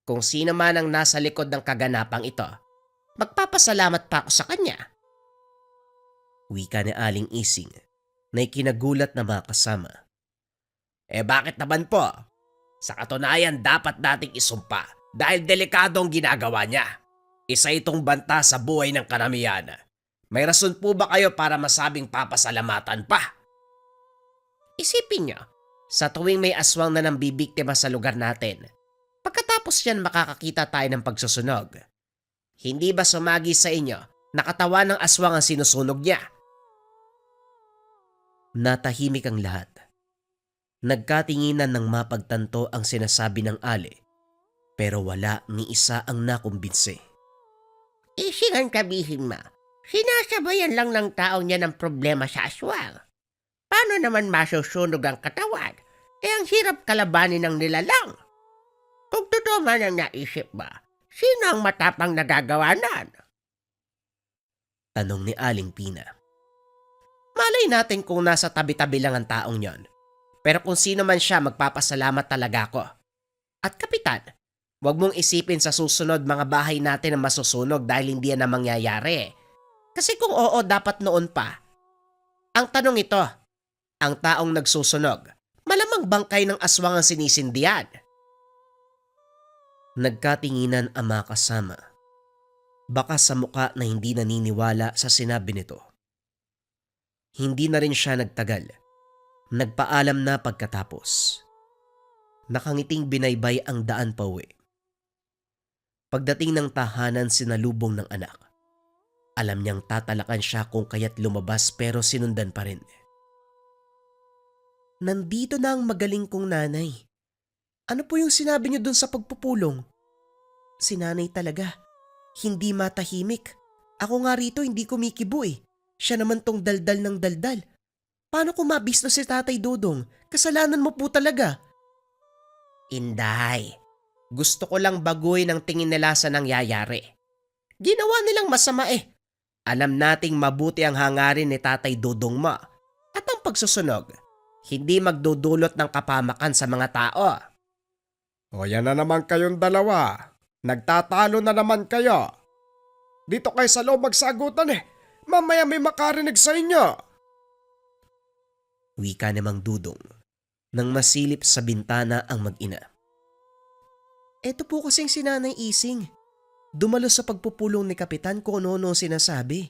Kung sino man ang nasa likod ng kaganapang ito, magpapasalamat pa ako sa kanya. Wika ni Aling Ising na ikinagulat na mga kasama. Bakit naman po? Sa katunayan dapat nating isumpa dahil delikado ang ginagawa niya. Isa itong banta sa buhay ng karamihan. May rason po ba kayo para masabing papasalamatan pa? Isipin niyo, sa tuwing may aswang na nambibiktima sa lugar natin, pagkatapos yan makakakita tayo ng pagsusunog. Hindi ba sumagi sa inyo na katawan ng aswang ang sinusunog niya? Natahimik ang lahat. Nagkatinginan ng mapagtanto ang sinasabi ng ale, pero wala ni isa ang nakumbinse. Isingan kabihin ma, sinasabayan lang ng tao niya ng problema sa aswang. Paano naman masusunog ang katawan? Ang hirap kalabanin ng nilalang. Kung totoo Ano man ang naisip ba? Sino ang matapang nagagawa nan? Tanong ni Aling Pina. Malay natin kung nasa tabi-tabi lang ang taong yon. Pero kung sino man siya, magpapasalamat talaga ako. At kapitan, huwag mong isipin sa susunod mga bahay natin na masusunog dahil hindi yan na mangyayari. Kasi kung oo, dapat noon pa. Ang tanong ito, ang taong nagsusunog, malamang bangkay ng aswang ang sinisindihan. Nagkatinginan ang mga kasama. Baka sa muka na hindi naniniwala sa sinabi nito. Hindi na rin siya nagtagal. Nagpaalam na pagkatapos. Nakangiting binaybay ang daan pauwi. Pagdating ng tahanan sinalubong ng anak. Alam niyang tatalakan siya kung kaya't lumabas pero sinundan pa rin. Nandito na ang magaling kong nanay. Ano po yung sinabi niyo dun sa pagpupulong? Si nanay talaga. Hindi matahimik. Ako nga rito hindi kumikibo eh. Siya naman tong daldal ng daldal. Paano ko mabisno si Tatay Dodong? Kasalanan mo po talaga. Inday, gusto ko lang baguhin ang tingin nila sa nangyayari. Ginawa nilang masama eh. Alam nating mabuti ang hangarin ni Tatay Dodong mo. At ang pagsusunog, hindi magdudulot ng kapamakan sa mga tao. O yan na naman kayong dalawa. Nagtatalo na naman kayo. Dito kayo sa loob magsagutan eh. Mamaya may makarinig sa inyo. Wika ni Mang Dudong nang masilip sa bintana ang mag-ina. Eto po kasing si Nanay Ising. Dumalo sa pagpupulong ni Kapitan kung ano-ano sinasabi.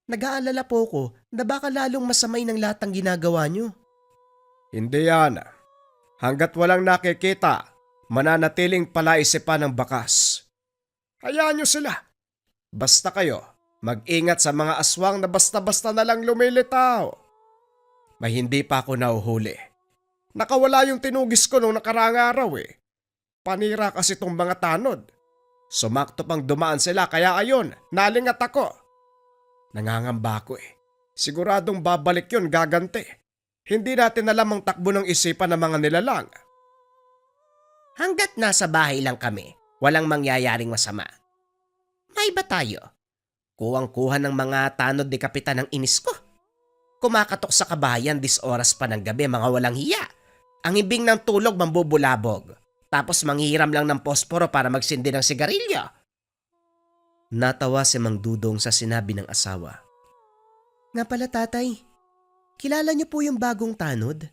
Nag-aalala po ko na baka lalong masamay ng lahat ng ginagawa niyo. Hindi yan. Hanggat walang nakikita, mananatiling palaisipan ng bakas. Hayaan nyo sila. Basta kayo, mag-ingat sa mga aswang na basta-basta na lang lumilitaw. May hindi pa ako nahuhuli. Nakawala yung tinugis ko nung nakaraang araw eh. Panira kasi tong mga tanod. Sumakto pang dumaan sila kaya ayon, nalingat ako. Nangangamba ako eh. Siguradong babalik yun gaganti. Hindi natin alam ang takbo ng isipan ng mga nilalang. Hanggat nasa bahay lang kami, walang mangyayaring masama. May ba tayo? Kuwang-kuha ng mga tanod ni Kapitan ng inis ko. Kumakatok sa kabayan oras pa ng gabi, mga walang hiya. Ang ibing ng tulog mambubulabog. Tapos manghihiram lang ng posporo para magsindi ng sigarilyo. Natawa si Mang Dudong sa sinabi ng asawa. Nga pala tatay, kilala niyo po yung bagong tanod?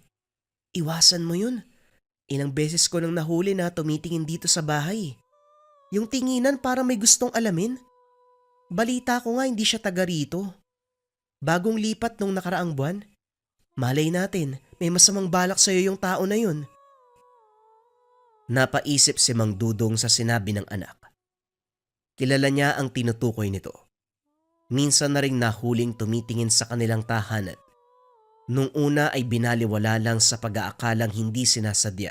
Iwasan mo yun. Ilang beses ko nang nahuli na tumitingin dito sa bahay. Yung tinginan para may gustong alamin. Balita ko nga hindi siya taga rito. Bagong lipat nung nakaraang buwan. Malay natin, may masamang balak sa'yo yung tao na yun. Napaisip si Mang Dudong sa sinabi ng anak. Kilala niya ang tinutukoy nito. Minsan na ring nahuling tumitingin sa kanilang tahanan. Nung una ay binaliwala lang sa pag-aakalang hindi sinasadya.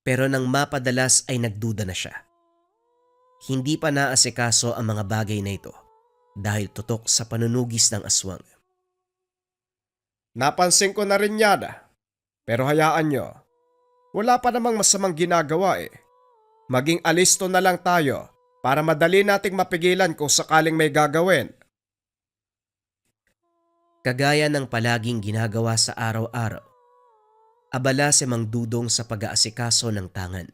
Pero nang mapadalas ay nagduda na siya. Hindi pa naasikaso ang mga bagay na ito dahil tutok sa panunugis ng aswang. Napansin ko na rin yan. Pero hayaan nyo. Wala pa namang masamang ginagawa eh. Maging alisto na lang tayo para madali nating mapigilan kung sakaling may gagawin. Kagaya ng palaging ginagawa sa araw-araw, abala si Mang Dudong sa pag-aasikaso ng tangan.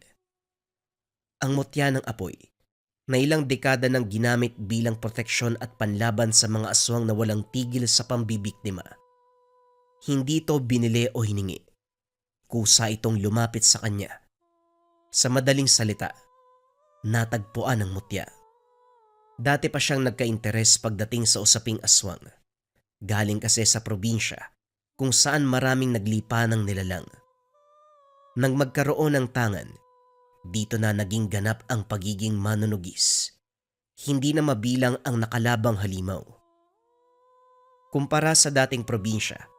Ang mutya ng apoy na ilang dekada nang ginamit bilang proteksyon at panlaban sa mga aswang na walang tigil sa pambibiktima. Hindi ito binili o hiningi. Kusa itong lumapit sa kanya. Sa madaling salita, natagpuan ng mutya. Dati pa siyang nagka-interes pagdating sa usaping aswang. Galing kasi sa probinsya kung saan maraming naglipa ng nilalang. Nang magkaroon ng tangan, dito na naging ganap ang pagiging manunugis. Hindi na mabilang ang nakalabang halimaw. Kumpara sa dating probinsya,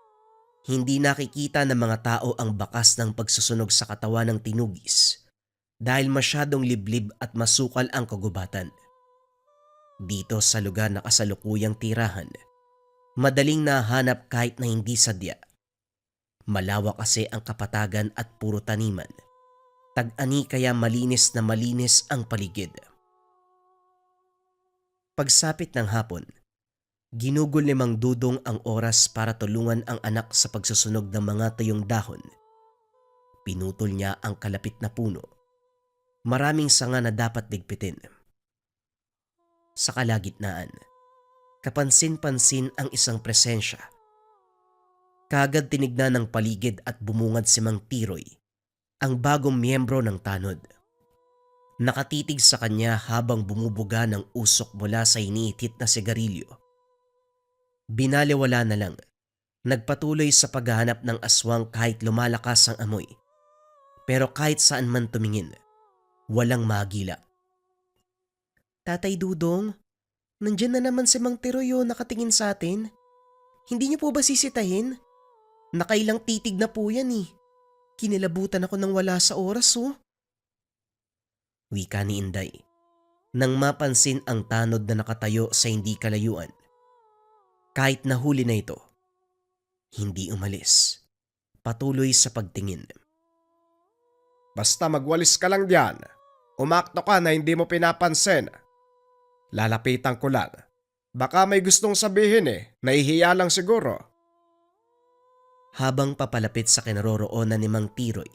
hindi nakikita ng mga tao ang bakas ng pagsusunog sa katawan ng tinugis dahil masyadong liblib at masukal ang kagubatan. Dito sa lugar na kasalukuyang tirahan, madaling nahanap kahit na hindi sadya. Malawak kasi ang kapatagan at puro taniman. Tag-ani kaya malinis na malinis ang paligid. Pagsapit ng hapon, ginugol ni Mang Dudong ang oras para tulungan ang anak sa pagsusunog ng mga tuyong dahon. Pinutol niya ang kalapit na puno. Maraming sanga na dapat ligpitin. Sa kalagitnaan, kapansin-pansin ang isang presensya. Kaagad tinignan ng paligid at bumungad si Mang Tiroy, ang bagong miyembro ng tanod. Nakatitig sa kanya habang bumubuga ng usok mula sa iniitit na sigarilyo. Binaliwala na lang, nagpatuloy sa paghahanap ng aswang kahit lumalakas ang amoy. Pero kahit saan man tumingin, walang magila. Tatay Dudong, nandyan na naman si Mang Tiroy nakatingin sa atin. Hindi niyo po ba sisitahin? Nakailang titig na po yan eh. Kinilabutan ako nang wala sa oras Wika ni Inday, nang mapansin ang tanod na nakatayo sa hindi kalayuan. Kahit nahuli na ito, hindi umalis. Patuloy sa pagtingin. Basta magwalis ka lang diyan. Umakto ka na hindi mo pinapansin. Lalapitan ko lang. Baka may gustong sabihin nahihiya lang siguro. Habang papalapit sa kinaroroonan ni Mang Tiroy,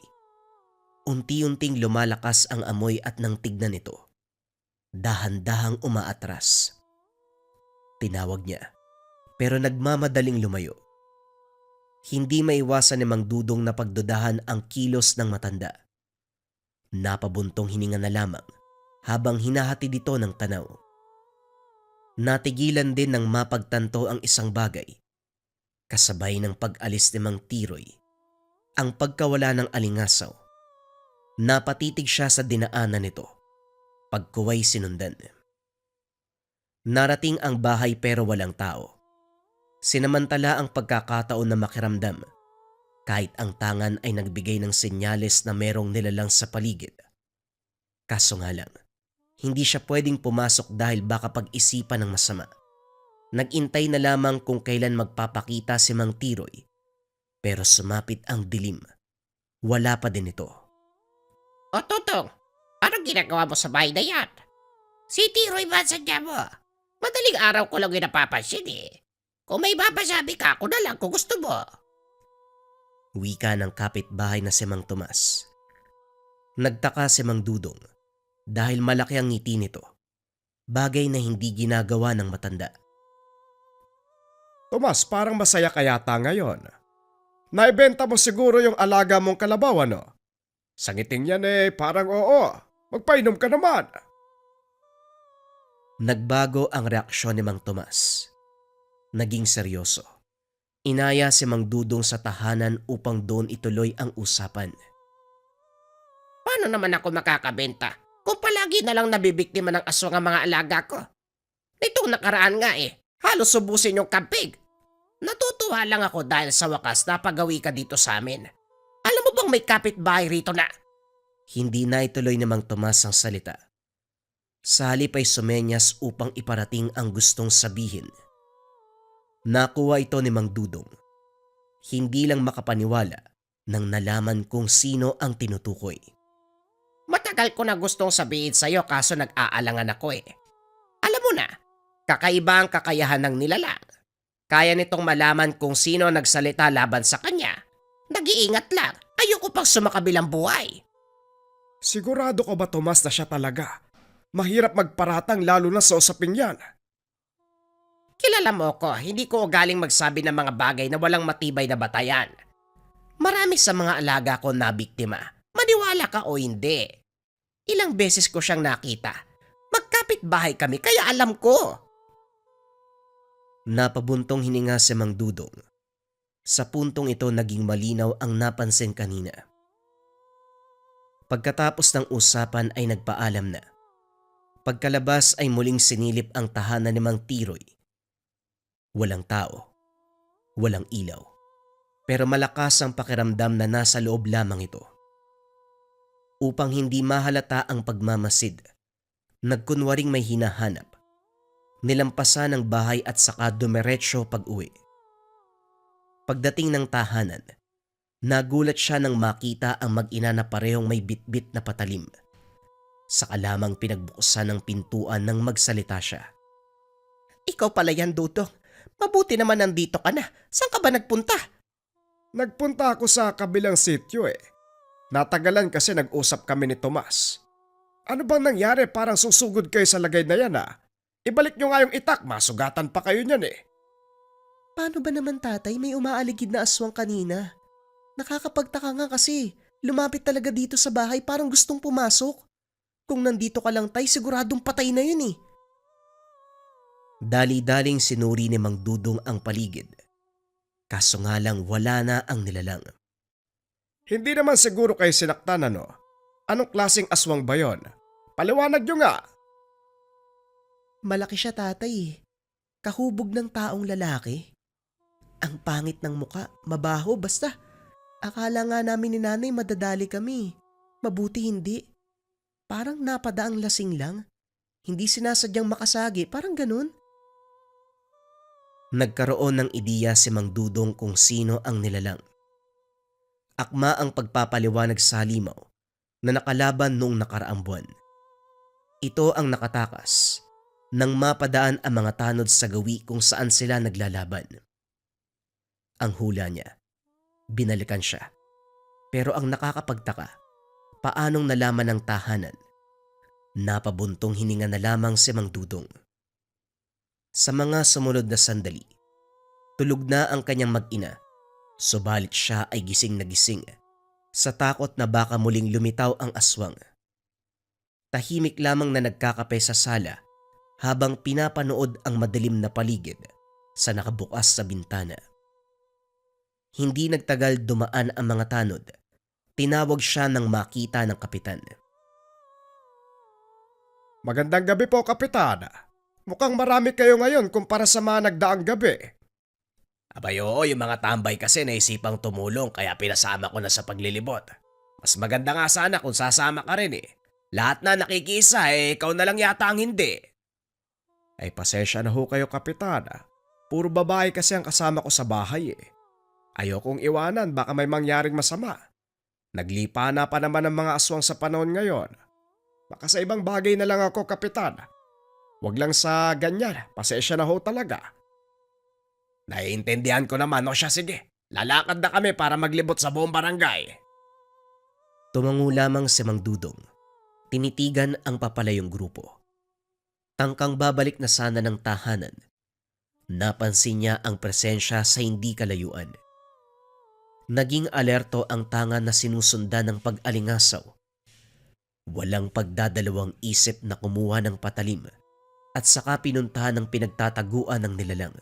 unti-unting lumalakas ang amoy at nang tignan ito, dahan-dahang umaatras. Tinawag niya, pero nagmamadaling lumayo. Hindi maiwasan ni Mang Dudong na pagdudahan ang kilos ng matanda. Napabuntong hininga na lamang habang hinahatid ito ng tanaw. Natigilan din ng mapagtanto ang isang bagay. Kasabay ng pag-alis ni Mang Tiroy, ang pagkawala ng alingasaw. Napatitig siya sa dinaanan nito, pagkuway sinundan. Narating ang bahay pero walang tao. Sinamantala ang pagkakataon na makiramdam, kahit ang tangan ay nagbigay ng senyales na merong nilalang sa paligid. Kaso nga lang, hindi siya pwedeng pumasok dahil baka pag-isipan ng masama. Nagintay na lamang kung kailan magpapakita si Mang Tiroy, pero sumapit ang dilim. Wala pa din ito. O Tutong, anong ginagawa mo sa bahay na yan? Si Tiroy ba sadya mo? Madaling araw ko lang yung napapansin Kung may mapasabi ka, ako na lang kung gusto mo. Wika ng kapitbahay na si Mang Tomas. Nagtaka si Mang Dudong dahil malaki ang ngiti nito, bagay na hindi ginagawa ng matanda. Tomas, parang masaya ka yata ngayon. Naibenta mo siguro yung alaga mong kalabaw, ano? Sa ngiting yan parang oo. Magpainom ka naman. Nagbago ang reaksyon ni Mang Tomas. Naging seryoso. Inaya si Mang Dudong sa tahanan upang doon ituloy ang usapan. Paano naman ako makakabenta kung palagi na lang nabibiktima ng aswang ang mga alaga ko? Nitong nakaraan nga halos subusin yung kampig. Natutuwa lang ako dahil sa wakas napagawi ka dito sa amin. Alam mo bang may kapitbahay rito na? Hindi na ituloy ni Mang Tomas ang salita. Sa halip ay sumenyas upang iparating ang gustong sabihin. Nakuha ito ni Mang Dudong. Hindi lang makapaniwala nang nalaman kung sino ang tinutukoy. Matagal ko na gustong sabihin sa'yo kaso nag-aalangan ako Alam mo na, kakaiba ang kakayahan ng nilalang. Kaya nitong malaman kung sino nagsalita laban sa kanya. Nag-iingat lang, ayoko pang sumakabilang buhay. Sigurado ka ba, Tomas, na siya talaga? Mahirap magparatang lalo na sa usaping yan. Kilala mo ko, hindi ko galing magsabi ng mga bagay na walang matibay na batayan. Marami sa mga alaga ko na biktima. Maniwala ka o hindi. Ilang beses ko siyang nakita. Magkapit bahay kami kaya alam ko. Napabuntong hininga si Mang Dudong. Sa puntong ito naging malinaw ang napansin kanina. Pagkatapos ng usapan ay nagpaalam na. Pagkalabas ay muling sinilip ang tahanan ni Mang Tiroy. Walang tao, walang ilaw, pero malakas ang pakiramdam na nasa loob lamang ito. Upang hindi mahalata ang pagmamasid, nagkunwaring may hinahanap. Nilampasan ang bahay at saka dumiretso pag-uwi. Pagdating ng tahanan, Nagulat siya nang makita ang mag-ina na parehong may bitbit na patalim. Saka lamang pinagbukusan ng pintuan nang magsalita siya. Ikaw pala yan, Dudong. Mabuti naman nandito ka na. Saan ka ba nagpunta? Nagpunta ako sa kabilang sityo eh. Natagalan kasi nag-usap kami ni Tomas. Ano bang nangyari, parang susugod kayo sa lagay na yan ah? Ibalik nyo nga yung itak, masugatan pa kayo niyan eh. Paano ba naman tatay, may umaaligid na aswang kanina? Nakakapagtaka nga kasi, lumapit talaga dito sa bahay parang gustong pumasok. Kung nandito ka lang tay, siguradong patay na yun eh. Dali-daling sinuri ni Mang Dudong ang paligid. Kaso nga lang wala na ang nilalang. Hindi naman siguro kayo sinaktan ano? Anong klaseng aswang ba yon? Paliwanag nyo nga. Malaki siya tatay eh. Kahubog ng taong lalaki. Ang pangit ng muka, mabaho basta. Akala nga namin ni nanay madadali kami. Mabuti hindi. Parang napadaang lasing lang. Hindi sinasadyang makasagi, parang ganun. Nagkaroon ng ideya si Mang Dudong kung sino ang nilalang. Akma ang pagpapaliwanag sa halimaw na nakalaban noong nakaraang buwan. Ito ang nakatakas nang mapadaan ang mga tanod sa gawi kung saan sila naglalaban. Ang hula niya, binalikan siya. Pero ang nakakapagtaka, paanong nalaman ng tahanan? Napabuntong hininga na lamang si Mang Dudong. Sa mga sumunod na sandali, tulog na ang kanyang mag-ina, subalit siya ay gising na gising sa takot na baka muling lumitaw ang aswang. Tahimik lamang na nagkakape sa sala habang pinapanood ang madilim na paligid sa nakabukas sa bintana. Hindi nagtagal dumaan ang mga tanod. Tinawag siya nang makita ng kapitan. Magandang gabi po, Kapitana. Mukhang marami kayo ngayon kumpara sa mga nagdaang gabi. Abay oo, yung mga tambay kasi naisipang tumulong kaya pinasama ko na sa paglilibot. Mas maganda nga sana kung sasama ka rin eh. Lahat na nakikisa eh, ikaw na lang yata ang hindi. Ay pasensya na ho kayo, Kapitana. Puro babae kasi ang kasama ko sa bahay eh. Ayokong iwanan, baka may mangyaring masama. Naglipa na pa naman ang mga aswang sa panahon ngayon. Baka sa ibang bagay na lang ako, Kapitana. Huwag lang sa ganyan, pasensya na ho talaga. Naiintindihan ko naman, o siya sige. Lalakad na kami para maglibot sa buong barangay. Tumango lamang si Mang Dudong. Tinitigan ang papalayong grupo. Tangkang babalik na sana ng tahanan. Napansin niya ang presensya sa hindi kalayuan. Naging alerto ang tanga na sinusundan ng pag-alingasaw. Walang pagdadalawang isip na kumuha ng patalim at saka pinuntahan ng pinagtataguan ng nilalang.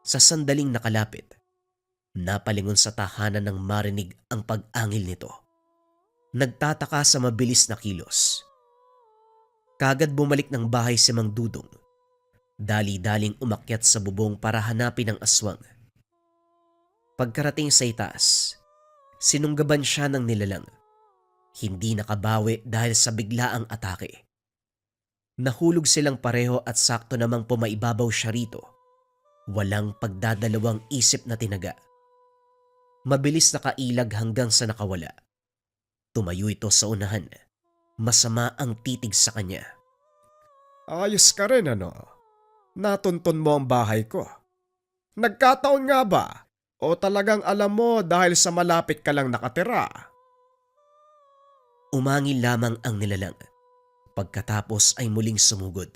Sa sandaling nakalapit, napalingon sa tahanan ng marinig ang pag-angil nito. Nagtataka sa mabilis na kilos. Kagad bumalik ng bahay si Mang Dudong. Dali-daling umakyat sa bubong para hanapin ang aswang. Pagkarating sa itaas, sinunggaban siya ng nilalang. Hindi nakabawi dahil sa biglaang atake. Nahulog silang pareho at sakto namang pumaibabaw siya rito. Walang pagdadalawang isip na tinaga. Mabilis nakailag hanggang sa nakawala. Tumayo ito sa unahan. Masama ang titig sa kanya. Ayos ka rin ano? Natuntun mo ang bahay ko. Nagkataon nga ba? O talagang alam mo dahil sa malapit ka lang nakatira? Umangil lamang ang nilalang. Pagkatapos ay muling sumugod.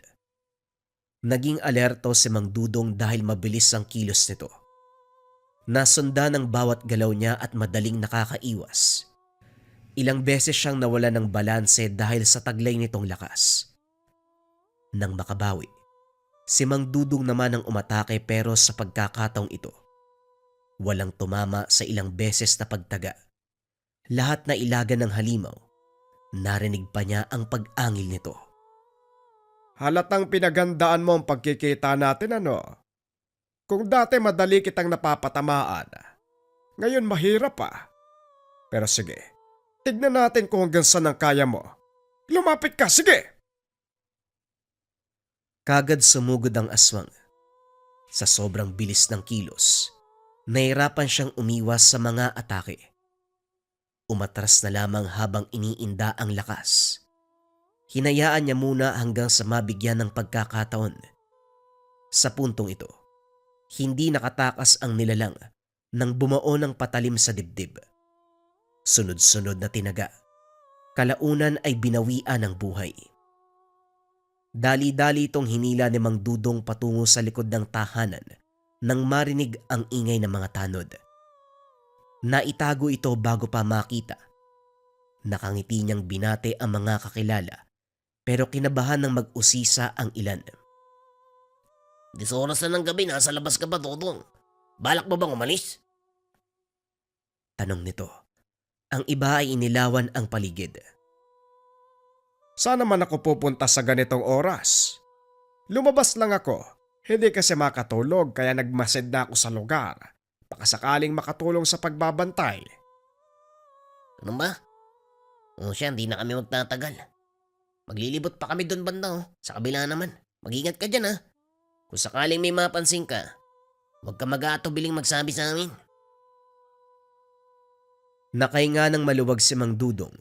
Naging alerto si Mang Dudong dahil mabilis ang kilos nito. Nasundan ang bawat galaw niya at madaling nakakaiwas. Ilang beses siyang nawala ng balanse dahil sa taglay nitong lakas. Nang makabawi, si Mang Dudong naman ang umatake pero sa pagkakataong ito, walang tumama sa ilang beses na pagtaga. Lahat na ilaga ng halimaw, narinig pa niya ang pag-angil nito. Halatang pinagandaan mo ang pagkikita natin ano? Kung dati madali kitang napapatamaan, ngayon mahirap pa. Pero sige, tignan natin kung hanggang saan ang kaya mo. Lumapit ka, sige! Kagad sumugod ang aswang. Sa sobrang bilis ng kilos, Nahirapan siyang umiwas sa mga atake. Umatras na lamang habang iniinda ang lakas. Hinayaan niya muna hanggang sa mabigyan ng pagkakataon. Sa puntong ito, hindi nakatakas ang nilalang nang bumao ng patalim sa dibdib. Sunod-sunod na tinaga. Kalaunan ay binawian ng buhay. Dali-dali itong hinila ni Mang Dudong patungo sa likod ng tahanan nang marinig ang ingay ng mga tanod. Naitago ito bago pa makita. Nakangiti niyang binate ang mga kakilala pero kinabahan ng mag-usisa ang ilan. 10 oras na ng gabi, nasa labas ka ba, Dodong? Balak mo bang umalis? Tanong nito. Ang iba ay inilawan ang paligid. Saan naman ako pupunta sa ganitong oras? Lumabas lang ako. Hindi kasi makatulog kaya nagmasid na ako sa lugar. Baka sakaling makatulong sa pagbabantay. Ano ba? O siya, hindi na kami magtatagal. Maglilibot pa kami doon banda, oh. Sa kabila naman. Mag-ingat ka dyan, ha? Kung sakaling may mapansin ka, huwag ka mag-aatubiling magsabi sa amin. Nakahinga ng maluwag si Mang Dudong.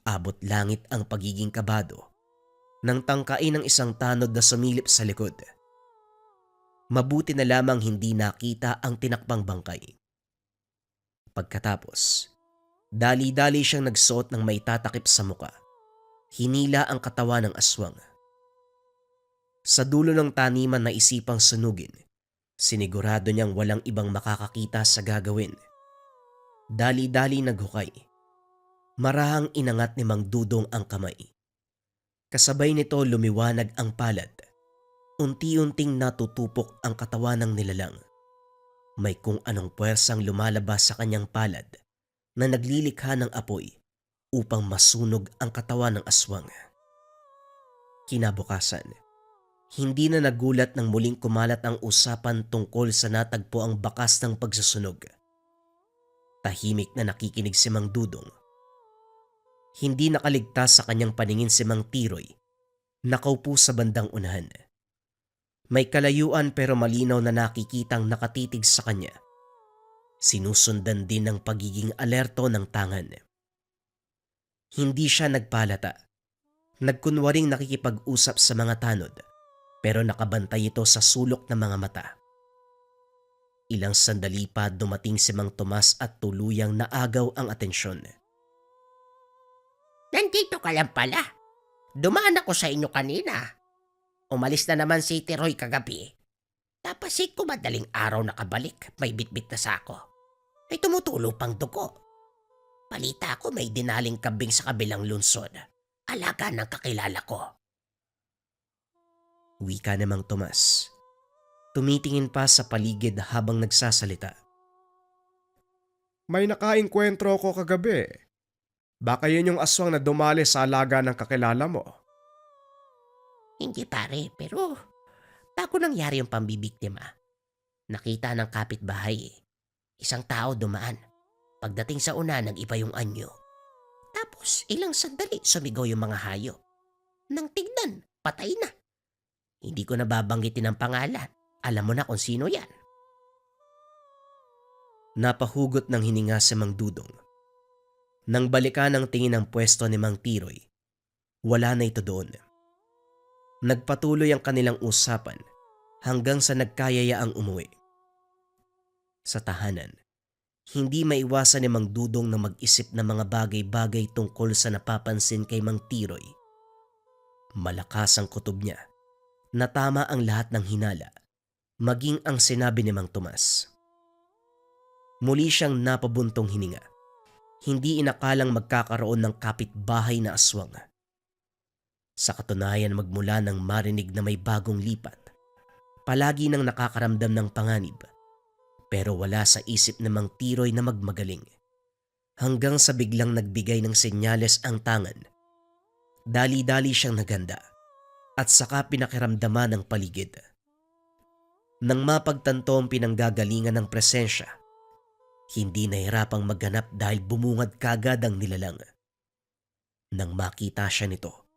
Abot langit ang pagiging kabado nang tangkain ng isang tanod na sumilip sa likod. Mabuti na lamang hindi nakita ang tinakbang bangkay. Pagkatapos, dali-dali siyang nagsuot ng may tatakip sa muka. Hinila ang katawan ng aswang. Sa dulo ng taniman na isipang sunugin, sinigurado niyang walang ibang makakakita sa gagawin. Dali-dali naghukay. Marahang inangat ni Mang Dudong ang kamay. Kasabay nito lumiwanag ang palad. Unti-unting natutupok ang katawan ng nilalang. May kung anong puwersang lumalabas sa kanyang palad na naglilikha ng apoy upang masunog ang katawan ng aswang. Kinabukasan, hindi na nagulat nang muling kumalat ang usapan tungkol sa natagpo ang bakas ng pagsusunog. Tahimik na nakikinig si Mang Dudong. Hindi nakaligtas sa kanyang paningin si Mang Tiroy. Nakaupo sa bandang unahan. May kalayuan pero malinaw na nakikitang nakatitig sa kanya. Sinusundan din ng pagiging alerto ng tangan. Hindi siya nagpalata. Nagkunwaring nakikipag-usap sa mga tanod pero nakabantay ito sa sulok ng mga mata. Ilang sandali pa dumating si Mang Tomas at tuluyang naagaw ang atensyon. Nandito ka lang pala. Dumaan ako sa inyo kanina. Umalis na naman si Tiroy kagabi. Tapos ko madaling araw nakabalik, may bitbit na sako. May tumutulo pang dugo. Balita ko may dinaling kambing sa kabilang lungsod. Alaga ng kakilala ko. Wika ni Mang Tomas. Tumitingin pa sa paligid habang nagsasalita. May nakainkwentro ko kagabi. Baka yun yung aswang na dumali sa alaga ng kakilala mo. Hindi pare, pero bago nangyari yung pambibiktima, nakita ng kapitbahay. Isang tao dumaan. Pagdating sa una, nag-iba yung anyo. Tapos ilang sandali sumigaw yung mga hayop. Nang tignan, patay na. Hindi ko nababanggitin ang pangalan. Alam mo na kung sino yan. Napahugot ng hininga si Mang Dudong. Nang balikan ang tingin ng pwesto ni Mang Tiroy, wala na ito doon. Nagpatuloy ang kanilang usapan hanggang sa nagkayaya ang umuwi. Sa tahanan, hindi maiwasan ni Mang Dudong na mag-isip ng mga bagay-bagay tungkol sa napapansin kay Mang Tiroy. Malakas ang kutob niya na tama ang lahat ng hinala, maging ang sinabi ni Mang Tomas. Muli siyang napabuntong hininga. Hindi inakalang magkakaroon ng kapitbahay na aswang. Sa katunayan magmula nang marinig na may bagong lipat, palagi nang nakakaramdam ng panganib. Pero wala sa isip ng Mang Tiroy na magmagaling. Hanggang sa biglang nagbigay ng senyales ang tangan. Dali-dali siyang naganda at saka pinakiramdaman ng paligid. Nang mapagtanto ang pinanggagalingan ng presensya, hindi nahirapang maghanap dahil bumungad kagad ang nilalang. Nang makita siya nito,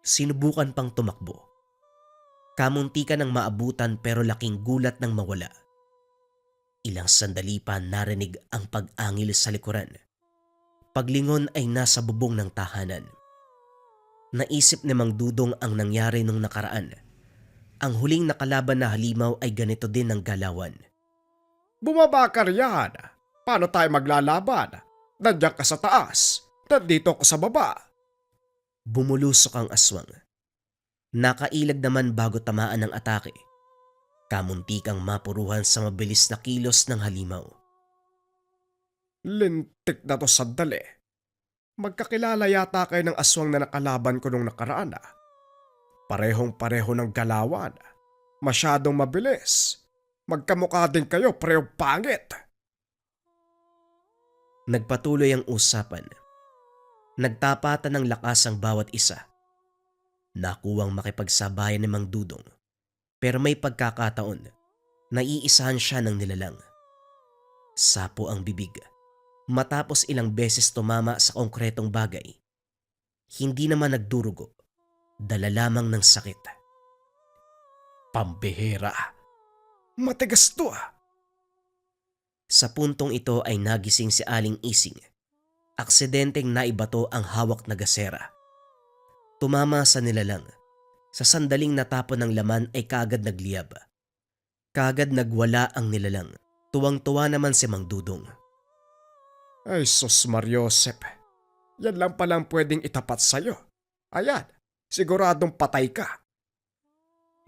sinubukan pang tumakbo. Kamuntikan ng maabutan pero laking gulat nang mawala. Ilang sandali pa narinig ang pag-angil sa likuran. Paglingon ay nasa bubong ng tahanan. Naisip ni Mang Dudong ang nangyari nung nakaraan. Ang huling nakalaban na halimaw ay ganito din ang galawan. Bumaba ka riyan. Paano tayo maglalaban? Nandiyan ka sa taas. Nandito ko sa baba. Bumulusok ang aswang. Nakailag naman bago tamaan ng atake. Kamuntikang mapuruhan sa mabilis na kilos ng halimaw. Lintik na to sandali. Magkakilala yata kayo ng aswang na nakalaban ko nung nakaraan. Parehong-pareho ng galawan. Masyadong mabilis. Magkamukha din kayo, parehong pangit. Nagpatuloy ang usapan. Nagtapatan ng lakas ang bawat isa. Nakuwang makipagsabayan ni Mang Dudong. Pero may pagkakataon, naiisahan siya ng nilalang. Sapo ang bibig. Matapos ilang beses tumama sa konkretong bagay, hindi naman nagdurugo, dala lamang ng sakit. Pambihira. Matigas to ah. Sa puntong ito ay nagising si Aling Ising. Aksidenteng naibato ang hawak na gasera. Tumama sa nilalang. Sa sandaling natapon ng laman ay kaagad nagliyab. Kaagad nagwala ang nilalang. Tuwang-tuwa naman si Mang Dudong. Ay sus Mariosep. Yan lang palang pwedeng itapat sa'yo. Ayan, siguradong patay ka.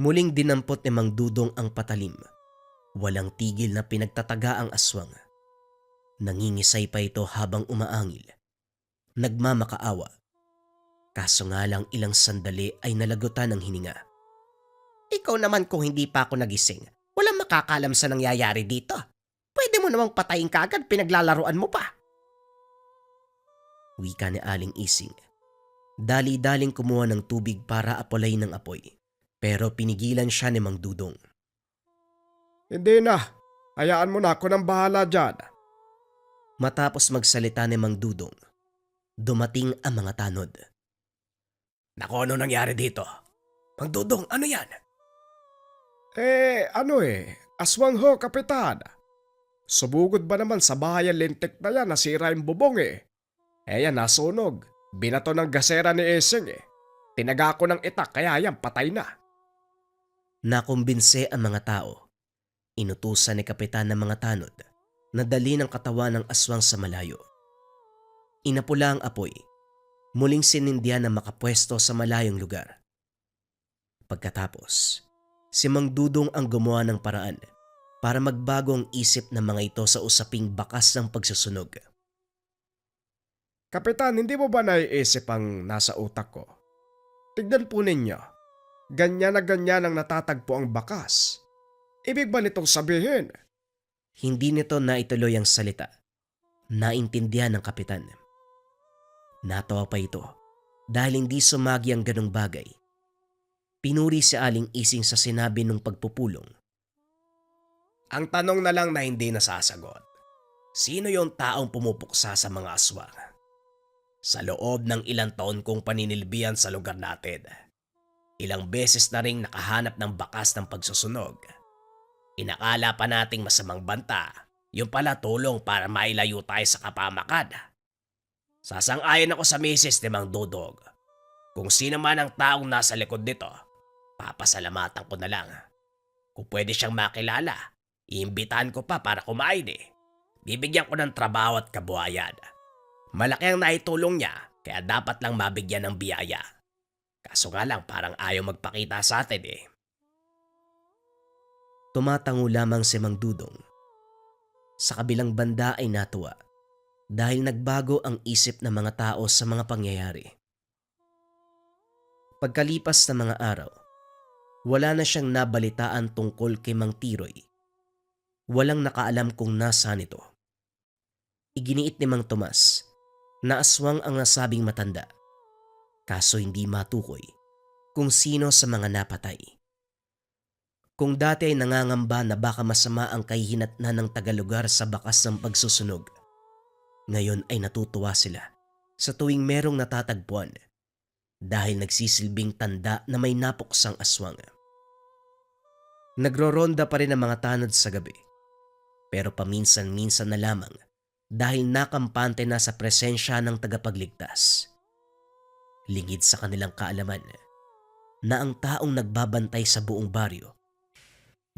Muling dinampot ni Mang Dudong ang patalim. Walang tigil na pinagtataga ang aswang. Nangingisay pa ito habang umaangil. Nagmamakaawa. Kaso nga lang ilang sandali ay nalagutan ng hininga. Ikaw naman kung hindi pa ako nagising, walang makakalam sa nangyayari dito. Pwede mo namang patayin ka agad, pinaglalaruan mo pa. Wika ni Aling Ising. Dali-daling kumuha ng tubig para apolay ng apoy. Pero pinigilan siya ni Mang Dudong. Hindi na. Hayaan mo na ako ng bahala dyan. Matapos magsalita ni Mang Dudong, dumating ang mga tanod. Naku, ano nangyari dito? Mang Dudong, ano yan? Aswang ho, kapitan. Subugod ba naman sa bahayan lintik na yan, nasira yung bubong eh. Yan, nasunog. Binato ng gasera ni Esing eh. Tinaga ko ng itak kaya yan, patay na. Nakumbinse ang mga tao. Inutusan ni Kapitan ng mga tanod na dali ng katawan ng aswang sa malayo. Inapula ang apoy. Muling sinindihan na makapwesto sa malayong lugar. Pagkatapos, si Mang Dudong ang gumawa ng paraan para magbago ang isip ng mga ito sa usaping bakas ng pagsusunog. Kapitan, hindi mo ba naiisip ang nasa utak ko? Tignan po ninyo. Ganyan na ganyan ang natatagpo ang bakas. Ibig ba nitong sabihin? Hindi nito naituloy ang salita. Naintindihan ng kapitan. Natawa pa ito dahil hindi sumagi ang ganong bagay. Pinuri si Aling Ising sa sinabi ng pagpupulong. Ang tanong na lang na hindi nasasagot. Sino yung taong pumupuksa sa mga aswang? Sa loob ng ilang taon kong paninilbihan sa lugar natin, ilang beses na ring nakahanap ng bakas ng pagsusunog. Inakala pa nating masamang banta, yung pala tulong para mailayo tayo sa kapamakan. Sasang-ayon ako sa misis ni Mang Dudong. Kung sino man ang taong nasa likod nito, papasalamatan ko na lang. Kung pwede siyang makilala, iimbitahan ko pa para kumain eh. Bibigyan ko ng trabaho at kabuhayan. Malaki ang naitulong niya, kaya dapat lang mabigyan ng biyaya. Kaso nga lang parang ayaw magpakita sa atin eh. Tumatango lamang si Mang Dudong. Sa kabilang banda ay natuwa dahil nagbago ang isip ng mga tao sa mga pangyayari. Pagkalipas ng mga araw, wala na siyang nabalitaan tungkol kay Mang Tiroy. Walang nakaalam kung nasaan ito. Iginiit ni Mang Tomas na aswang ang nasabing matanda, kaso hindi matukoy kung sino sa mga napatay. Kung dati ay nangangamba na baka masama ang kahihinatnan ng tagalugar sa bakas ng pagsusunog, ngayon ay natutuwa sila sa tuwing merong natatagpuan dahil nagsisilbing tanda na may napuksang aswang. Nagroronda pa rin ang mga tanod sa gabi. Pero paminsan-minsan na lamang dahil nakampante na sa presensya ng tagapagligtas. Lingid sa kanilang kaalaman na ang taong nagbabantay sa buong baryo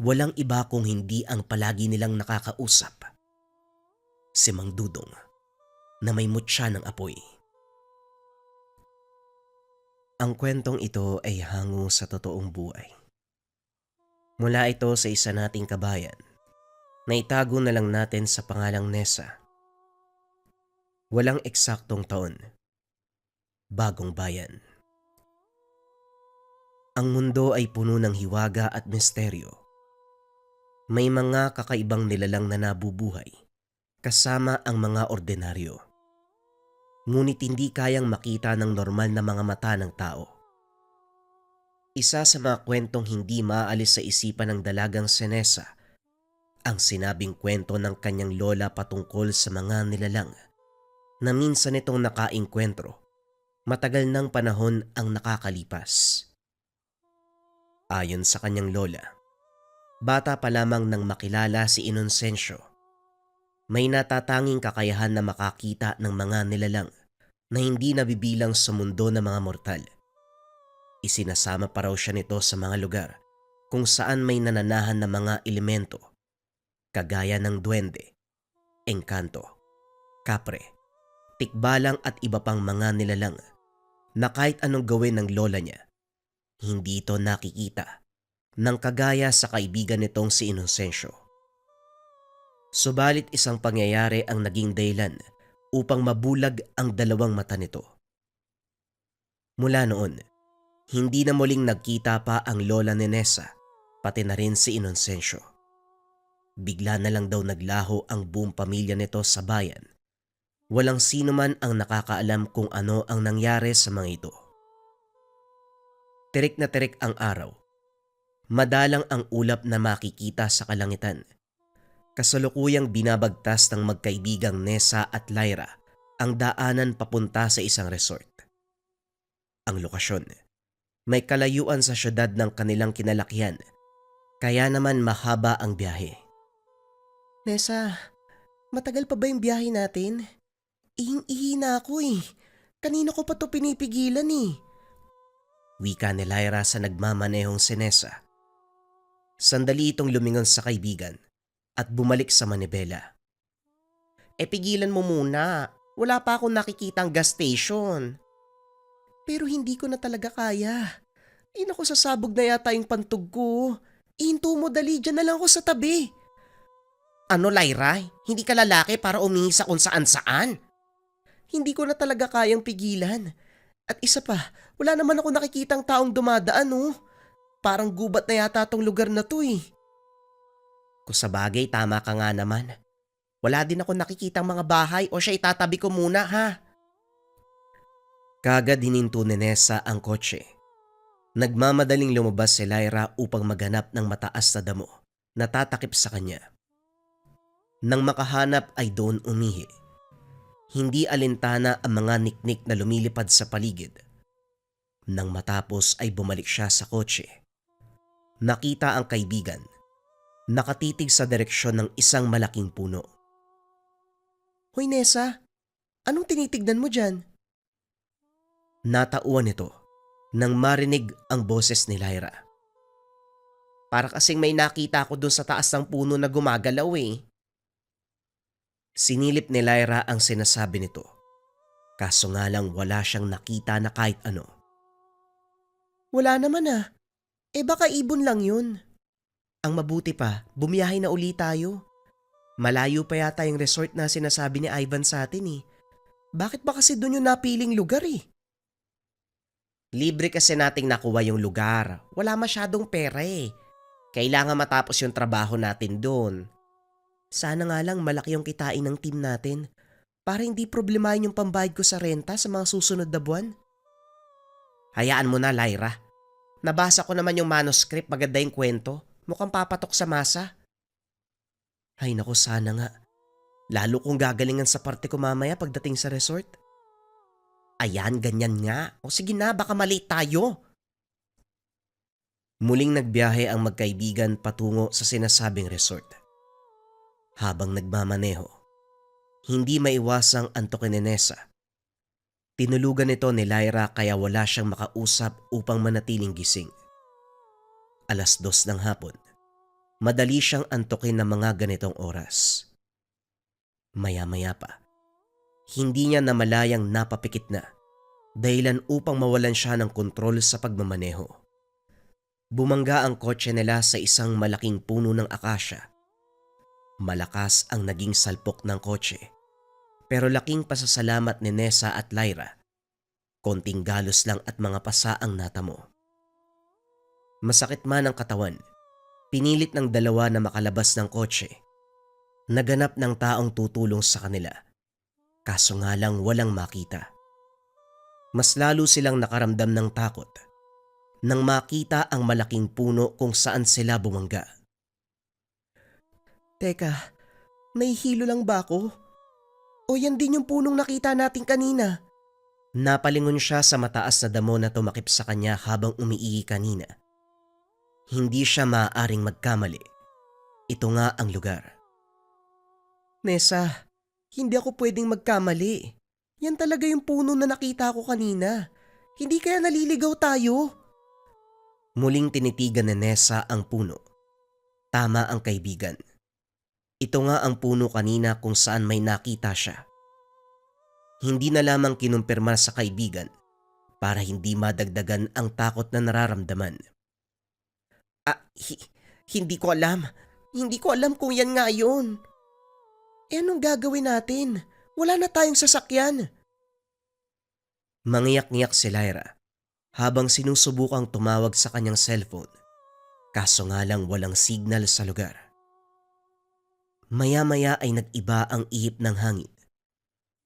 walang iba kung hindi ang palagi nilang nakakausap, si Mang Dudong na may mutya ng apoy. Ang kwentong ito ay hango sa totoong buhay. Mula ito sa isa nating kabayan na itago na lang natin sa pangalang Nessa. Walang eksaktong taon. Bagong bayan. Ang mundo ay puno ng hiwaga at misteryo. May mga kakaibang nilalang na nabubuhay kasama ang mga ordinaryo. Ngunit hindi kayang makita ng normal na mga mata ng tao. Isa sa mga kwentong hindi maalis sa isipan ng dalagang si Nessa, ang sinabing kwento ng kanyang lola patungkol sa mga nilalang na minsan itong nakaengkwentro matagal ng panahon ang nakakalipas. Ayon sa kanyang lola, bata pa lamang nang makilala si Inocencio. May natatanging kakayahan na makakita ng mga nilalang na hindi nabibilang sa mundo ng mga mortal. Isinasama pa raw siya nito sa mga lugar kung saan may nananahan na mga elemento kagaya ng duwende, engkanto, kapre, tikbalang at iba pang mga nilalang na kahit anong gawin ng lola niya, hindi ito nakikita ng kagaya sa kaibigan nitong si Inocencio. Subalit isang pangyayari ang naging dahilan upang mabulag ang dalawang mata nito. Mula noon, hindi na muling nagkita pa ang lola ni Nessa, pati na rin si Inocencio. Bigla na lang daw naglaho ang buong pamilya nito sa bayan. Walang sino man ang nakakaalam kung ano ang nangyari sa mga ito. Tirik na tirik ang araw. Madalang ang ulap na makikita sa kalangitan. Kasalukuyang binabagtas ng magkaibigang Nessa at Lyra ang daanan papunta sa isang resort. Ang lokasyon, may kalayuan sa syudad ng kanilang kinalakihan, kaya naman mahaba ang biyahe. Nessa, matagal pa ba yung biyahe natin? Ihing-ihi na ako eh. Kanina ko pa to pinipigilan eh. Wika ni Lyra sa nagmamanehong si Nessa. Sandali itong lumingon sa kaibigan at bumalik sa manibela. Pigilan mo muna. Wala pa akong nakikitang gas station. Pero hindi ko na talaga kaya. Naku, sasabog na yata yung pantog ko. Ihinto mo dali, dyan na lang ako sa tabi. Ano, Lyra? Hindi ka lalaki para umihi sa kung saan-saan? Hindi ko na talaga kayang pigilan. At isa pa, wala naman ako nakikitang taong dumadaan oh. Parang gubat na yata tong lugar na to eh. Kung sa bagay, tama ka nga naman. Wala din ako nakikitang mga bahay o siya itatabi ko muna ha. Kagad hininto ni Nessa ang kotse. Nagmamadaling lumabas si Lyra upang maghanap ng mataas na damo na tatakip sa kanya. Nang makahanap ay doon umihi. Hindi alintana ang mga niknik na lumilipad sa paligid. Nang matapos ay bumalik siya sa kotse. Nakita ang kaibigan. Nakatitig sa direksyon ng isang malaking puno. Hoy Nessa, anong tinitignan mo dyan? Natauan ito nang marinig ang boses ni Lyra. Para kasing may nakita ako dun sa taas ng puno na gumagalaw eh. Sinilip ni Lyra ang sinasabi nito. Kaso nga lang wala siyang nakita na kahit ano. Wala naman ah. Baka ibon lang yun. Ang mabuti pa, bumiyahe na uli tayo. Malayo pa yata yung resort na sinasabi ni Ivan sa atin eh. Bakit ba kasi dun yung napiling lugar eh? Libre kasi nating nakuha yung lugar. Wala masyadong pera eh. Kailangan matapos yung trabaho natin doon. Sana nga lang malaki yung kitain ng team natin para hindi problemahin yung pambayad ko sa renta sa mga susunod na buwan. Hayaan mo na, Lyra. Nabasa ko naman yung manuscript, maganda yung kwento. Mukhang papatok sa masa. Ay naku, sana nga. Lalo kung gagalingan sa parte ko mamaya pagdating sa resort. Ayan, ganyan nga. O sige na, baka mali tayo. Muling nagbiyahe ang magkaibigan patungo sa sinasabing resort. Habang nagmamaneho, hindi maiwasang antukin ni Nessa. Tinulugan ito ni Lyra kaya wala siyang makausap upang manatiling gising. 2:00 ng hapon, madali siyang antukin ng mga ganitong oras. Maya-maya pa, hindi niya namalayang napapikit na, dahilan upang mawalan siya ng kontrol sa pagmamaneho. Bumangga ang kotse nila sa isang malaking puno ng akasya. Malakas ang naging salpok ng kotse, pero laking pasasalamat ni Nessa at Lyra. Konting galos lang at mga pasa ang natamo. Masakit man ang katawan, pinilit ng dalawa na makalabas ng kotse. Naganap ng taong tutulong sa kanila, kaso nga lang walang makita. Mas lalo silang nakaramdam ng takot nang makita ang malaking puno kung saan sila bumangga. Teka, nahihilo lang ba ako? O yan din yung punong nakita natin kanina? Napalingon siya sa mataas na damo na tumakip sa kanya habang umiihi kanina. Hindi siya maaaring magkamali. Ito nga ang lugar. Nessa, hindi ako pwedeng magkamali. Yan talaga yung puno na nakita ko kanina. Hindi kaya naliligaw tayo? Muling tinitigan ni Nessa ang puno. Tama ang kaibigan. Ito nga ang puno kanina kung saan may nakita siya. Hindi na lamang kinumpirma sa kaibigan para hindi madagdagan ang takot na nararamdaman. Hindi ko alam. Hindi ko alam kung yan nga yun. Anong gagawin natin? Wala na tayong sasakyan. Mangiyak-ngiyak si Lyra habang sinusubukang tumawag sa kanyang cellphone. Kaso nga lang walang signal sa lugar. Maya-maya ay nag-iba ang ihip ng hangin.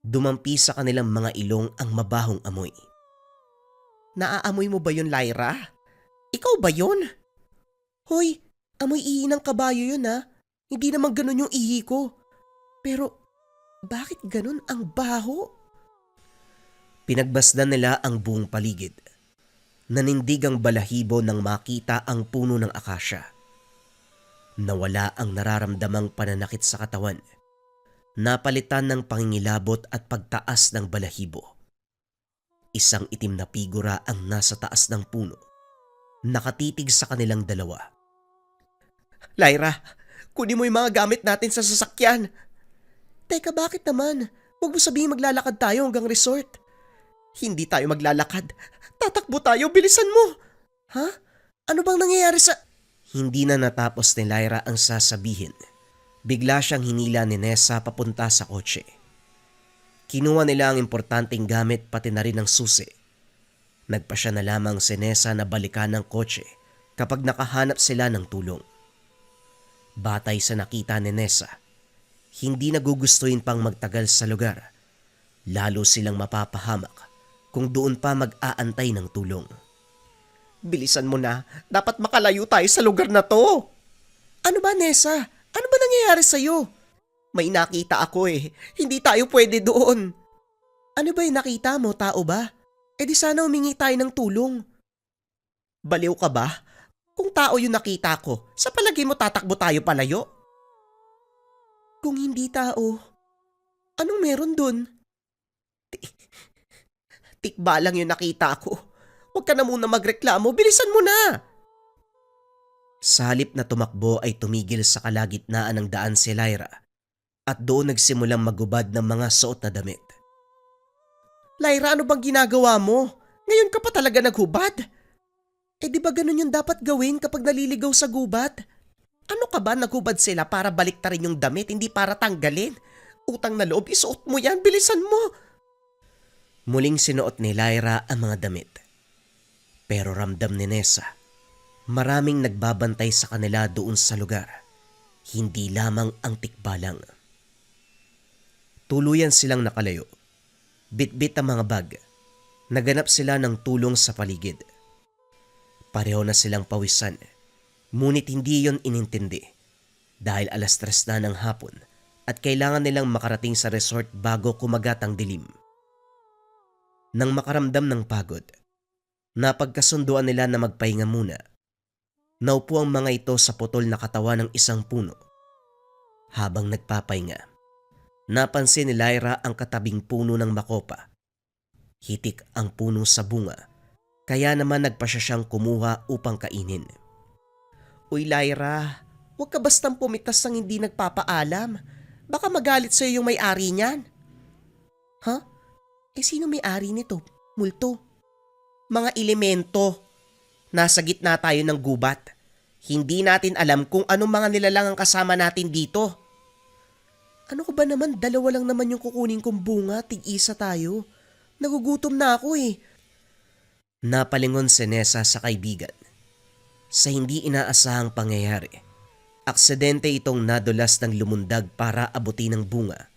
Dumampi sa kanilang mga ilong ang mabahong amoy. Naaamoy mo ba yun, Lyra? Ikaw ba yun? Hoy, amoy ihi ng kabayo yun ha. Hindi naman ganun yung ihi ko. Pero bakit ganun ang baho? Pinagbasdan nila ang buong paligid. Nanindig ang balahibo nang makita ang puno ng akasya. Nawala ang nararamdamang pananakit sa katawan. Napalitan ng pangingilabot at pagtaas ng balahibo. Isang itim na figura ang nasa taas ng puno. Nakatitig sa kanilang dalawa. Lyra, kunin mo yung mga gamit natin sa sasakyan. Teka, bakit naman? Huwag mo sabihin maglalakad tayo hanggang resort. Hindi tayo maglalakad. Tatakbo tayo, bilisan mo. Ha? Ano bang nangyayari sa... Hindi na natapos ni Lyra ang sasabihin. Bigla siyang hinila ni Nessa papunta sa kotse. Kinuha nila ang importanteng gamit pati na rin ang susi. Nagpasya na lamang si Nessa na balikan ng kotse kapag nakahanap sila ng tulong. Batay sa nakita ni Nessa, hindi nagugustuhin pang magtagal sa lugar. Lalo silang mapapahamak kung doon pa mag-aantay ng tulong. Bilisan mo na. Dapat makalayo tayo sa lugar na to. Ano ba, Nessa? Ano ba nangyayari sa'yo? May nakita ako eh. Hindi tayo pwede doon. Ano ba yung nakita mo? Tao ba? E di sana humingi tayo ng tulong. Baliw ka ba? Kung tao yung nakita ko, sa palagay mo tatakbo tayo palayo? Kung hindi tao, anong meron dun? Tikba lang yung nakita ko. Huwag ka na muna magreklamo, bilisan mo na! Sa halip na tumakbo ay tumigil sa kalagitnaan ng daan si Lyra at doon nagsimulang magubad ng mga suot na damit. Lyra, ano bang ginagawa mo? Ngayon ka pa talaga naghubad? Eh di ba ganun yung dapat gawin kapag naliligaw sa gubat? Ano ka ba, naghubad sila para baliktarin yung damit, hindi para tanggalin? Utang na loob, isuot mo yan, bilisan mo! Muling sinuot ni Lyra ang mga damit. Pero ramdam ni Nessa, maraming nagbabantay sa kanila doon sa lugar. Hindi lamang ang tikbalang. Tuluyan silang nakalayo. Bitbit ang mga bag. Naganap sila ng tulong sa paligid. Pareho na silang pawisan. Ngunit hindi yon inintindi. Dahil 3:00 na ng hapon at kailangan nilang makarating sa resort bago kumagat ang dilim. Nang makaramdam ng pagod, napagkasunduan nila na magpahinga muna. Naupo ang mga ito sa putol na katawan ng isang puno. Habang nagpapahinga, napansin ni Lyra ang katabing puno ng makopa. Hitik ang puno sa bunga, kaya naman nagpasya siyang kumuha upang kainin. Uy Lyra, huwag ka bastang pumitas ng hindi nagpapaalam. Baka magalit sa'yo yung may-ari niyan. Ha? Sino may-ari nito? Multo. Mga elemento. Nasa gitna tayo ng gubat. Hindi natin alam kung anong mga nilalang ang kasama natin dito. Ano ko ba naman, dalawa lang naman yung kukunin kong bunga, tig-isa tayo. Nagugutom na ako eh. Napalingon si Nessa sa kaibigan. Sa hindi inaasahang pangyayari, aksidente itong nadulas ng lumundag para abutin ng bunga.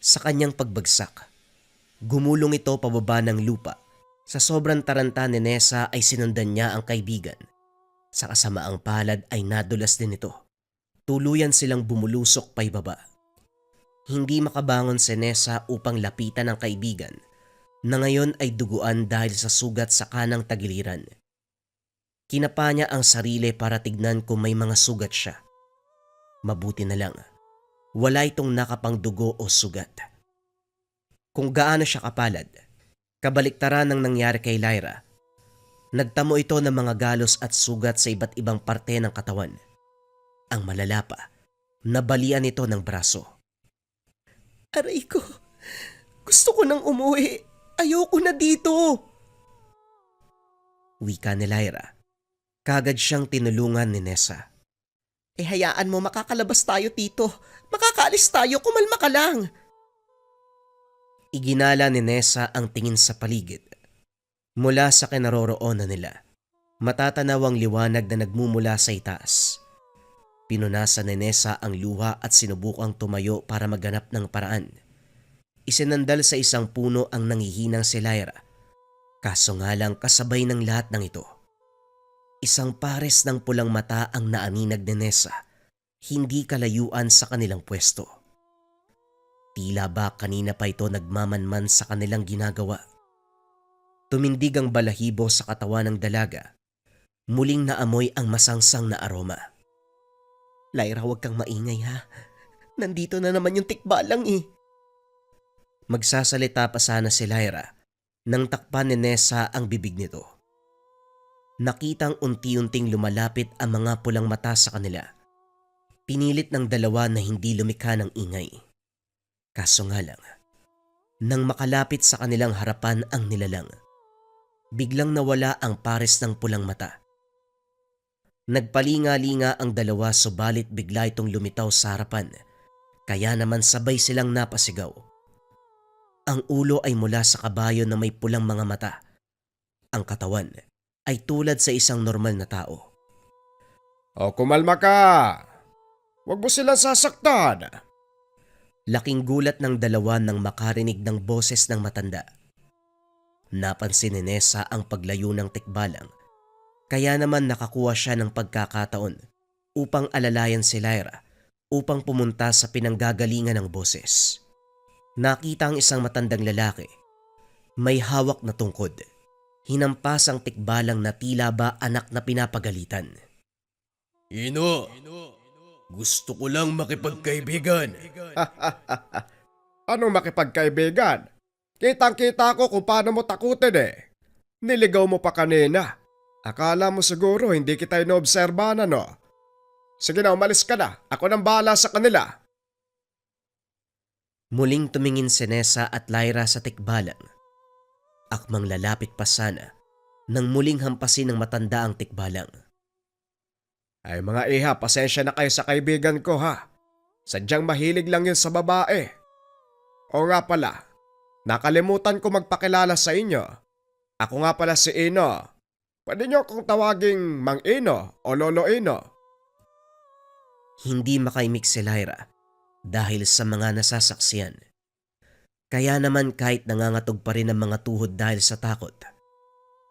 Sa kanyang pagbagsak, gumulong ito pababa ng lupa. Sa sobrang taranta ni Nessa ay sinundan niya ang kaibigan. Sa kasamaang palad ay nadulas din ito. Tuluyan silang bumulusok paibaba. Hindi makabangon si Nessa upang lapitan ang kaibigan na ngayon ay duguan dahil sa sugat sa kanang tagiliran. Kinapa niya ang sarili para tignan kung may mga sugat siya. Mabuti na lang, wala itong nakapangdugo o sugat. Kung gaano siya kapalad, kabaliktaran ng nangyari kay Lyra. Nagtamo ito ng mga galos at sugat sa iba't ibang parte ng katawan. Ang malala pa, nabalian ito ng braso. Aray ko, gusto ko nang umuwi. Ayoko na dito. Wika ni Lyra. Kagad siyang tinulungan ni Nessa. Hayaan mo, makakalabas tayo tito. Makakaalis tayo, kumalma ka lang. Iginala ni Nessa ang tingin sa paligid. Mula sa kinaroroonan nila, matatanaw ang liwanag na nagmumula sa itaas. Pinunasan ni Nessa ang luha at sinubukang tumayo para maghanap ng paraan. Isinandal sa isang puno ang nangihinang si Lyra. Kaso nga lang kasabay ng lahat ng ito. Isang pares ng pulang mata ang naaninag ni Nessa, hindi kalayuan sa kanilang pwesto. Tila ba kanina pa ito nagmamanman sa kanilang ginagawa. Tumindig ang balahibo sa katawan ng dalaga. Muling naamoy ang masangsang na aroma. Lyra, huwag kang maingay ha. Nandito na naman yung tikbalang eh. Magsasalita pa sana si Lyra nang takpan ni Nessa ang bibig nito. Nakitang unti-unting lumalapit ang mga pulang mata sa kanila. Pinilit ng dalawa na hindi lumikha ng ingay. Kaso nga lang, nang makalapit sa kanilang harapan ang nilalang, biglang nawala ang pares ng pulang mata. Nagpalinga-linga ang dalawa subalit bigla itong lumitaw sa harapan, kaya naman sabay silang napasigaw. Ang ulo ay mula sa kabayo na may pulang mga mata. Ang katawan ay tulad sa isang normal na tao. O kumalma ka. Huwag mo silang sasaktan. Laking gulat ng dalawa nang makarinig ng boses ng matanda. Napansin ni Nessa ang paglayo ng tikbalang, kaya naman nakakuha siya ng pagkakataon upang alalayan si Lyra upang pumunta sa pinanggagalingan ng boses. Nakita ang isang matandang lalaki. May hawak na tungkod. Hinampas ang tikbalang na tila ba anak na pinapagalitan. Ino, gusto ko lang makipagkaibigan. Anong makipagkaibigan? Kitang-kita ko kung paano mo takutin eh. Niligaw mo pa kanina. Akala mo siguro hindi kita inoobserbahan no? Sige na, umalis ka na. Ako nang bahala sa kanila. Muling tumingin si Nessa at Lyra sa tikbalang. Akmang lalapit pa sana nang muling hampasin ng matanda ang tikbalang. Ay mga iha, pasensya na kayo sa kaibigan ko ha. Sadyang mahilig lang yun sa babae. O nga pala, nakalimutan ko magpakilala sa inyo. Ako nga pala si Ino. Pwede niyo akong tawaging Mang Ino o Lolo Ino. Hindi makaimik si Lyra dahil sa mga nasasaksiyan. Kaya naman kahit nangangatog pa rin ang mga tuhod dahil sa takot,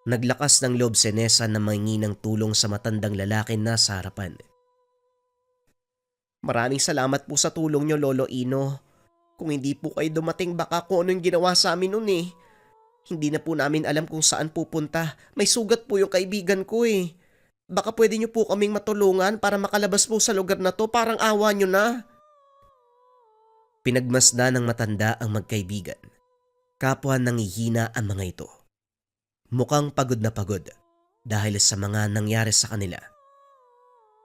naglakas ng loob si Nessa na mangingi ng tulong sa matandang lalaki na sa harapan. Maraming salamat po sa tulong niyo, Lolo Ino. Kung hindi po kayo dumating, baka kung ano yung ginawa sa amin nun eh. Hindi na po namin alam kung saan pupunta. May sugat po yung kaibigan ko eh. Baka pwede niyo po kaming matulungan para makalabas po sa lugar na to, parang awa niyo na. Pinagmasdan ng matanda ang magkaibigan. Kapwa nangihina ang mga ito. Mukhang pagod na pagod dahil sa mga nangyari sa kanila.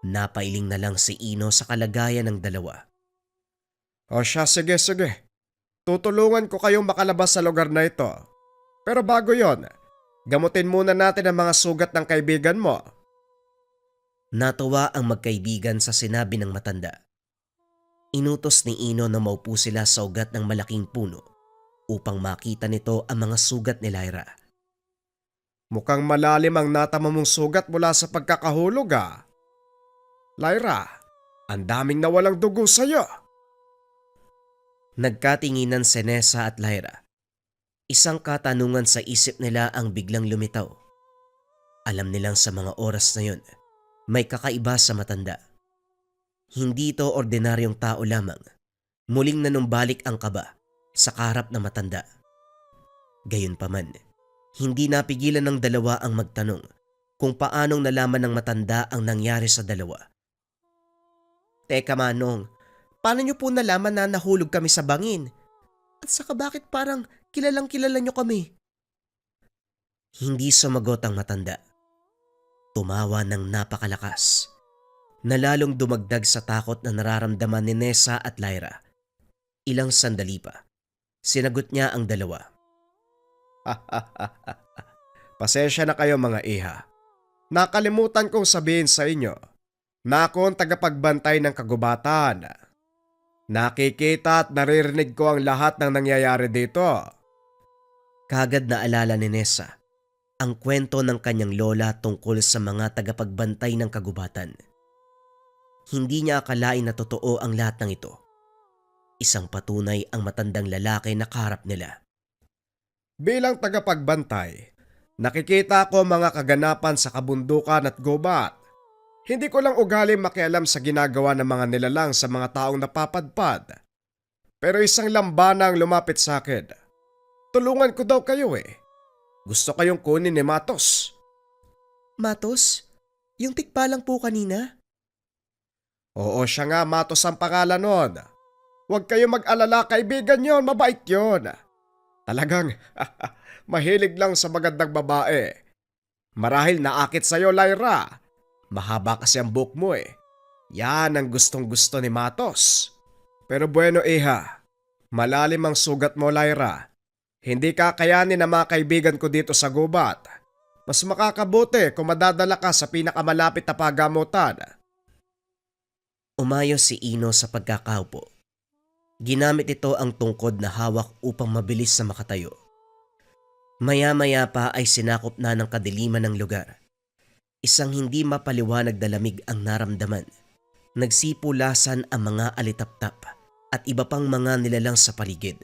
Napailing na lang si Ino sa kalagayan ng dalawa. O siya, sige. Tutulungan ko kayong makalabas sa lugar na ito. Pero bago yon, gamutin muna natin ang mga sugat ng kaibigan mo. Natuwa ang magkaibigan sa sinabi ng matanda. Inutos ni Ino na maupo sila sa ugat ng malaking puno upang makita nito ang mga sugat ni Lyra. Mukhang malalim ang natama mong sugat mula sa pagkakahulog ah. Lyra, ang daming nawalang dugo sa'yo. Nagkatinginan si Nessa at Lyra. Isang katanungan sa isip nila ang biglang lumitaw. Alam nilang sa mga oras na yun, may kakaiba sa matanda. Hindi ito ordinaryong tao lamang. Muling nanumbalik ang kaba sa kaharap na matanda. Gayunpaman, hindi napigilan ng dalawa ang magtanong kung paanong nalaman ng matanda ang nangyari sa dalawa. Teka Manong, paano niyo po nalaman na nahulog kami sa bangin? At saka bakit parang kilalang kilala niyo kami? Hindi sumagot ang matanda. Tumawa ng napakalakas na lalong dumagdag sa takot na nararamdaman ni Nessa at Lyra. Ilang sandali pa, sinagot niya ang dalawa. Pasensya na kayo mga iha. Nakalimutan kong sabihin sa inyo na ako ang tagapagbantay ng kagubatan. Nakikita at naririnig ko ang lahat ng nangyayari dito. Kagad na alala ni Nessa ang kwento ng kanyang lola tungkol sa mga tagapagbantay ng kagubatan. Hindi niya akalain na totoo ang lahat ng ito. Isang patunay ang matandang lalaki na kaharap nila. Bilang tagapagbantay, nakikita ko mga kaganapan sa kabundukan at gubat. Hindi ko lang ugali makialam sa ginagawa ng mga nilalang sa mga taong napapadpad. Pero isang lambanang lumapit sa akin. Tulungan ko daw kayo eh. Gusto kayong kunin ni Matos. Matos? Yung tikpa lang po kanina? Oo siya nga, Matos ang pangalan nun. Huwag kayong mag-alala, kaibigan yon, mabait yon. Talagang mahilig lang sa magandang babae. Marahil naakit sa'yo, Lyra. Mahaba kasi ang buhok mo eh. Yan ang gustong gusto ni Matos. Pero bueno iha, malalim ang sugat mo, Lyra. Hindi kakayanin ng mga kaibigan ko dito sa gubat. Mas makakabuti kung madadala ka sa pinakamalapit na pagamutan. Umayos si Ino sa pagkakaupo. Ginamit ito ang tungkod na hawak upang mabilis na makatayo. Maya-maya pa ay sinakop na ng kadiliman ng lugar. Isang hindi mapaliwanag na lamig ang naramdaman. Nagsipulasan ang mga alitaptap at iba pang mga nilalang sa paligid.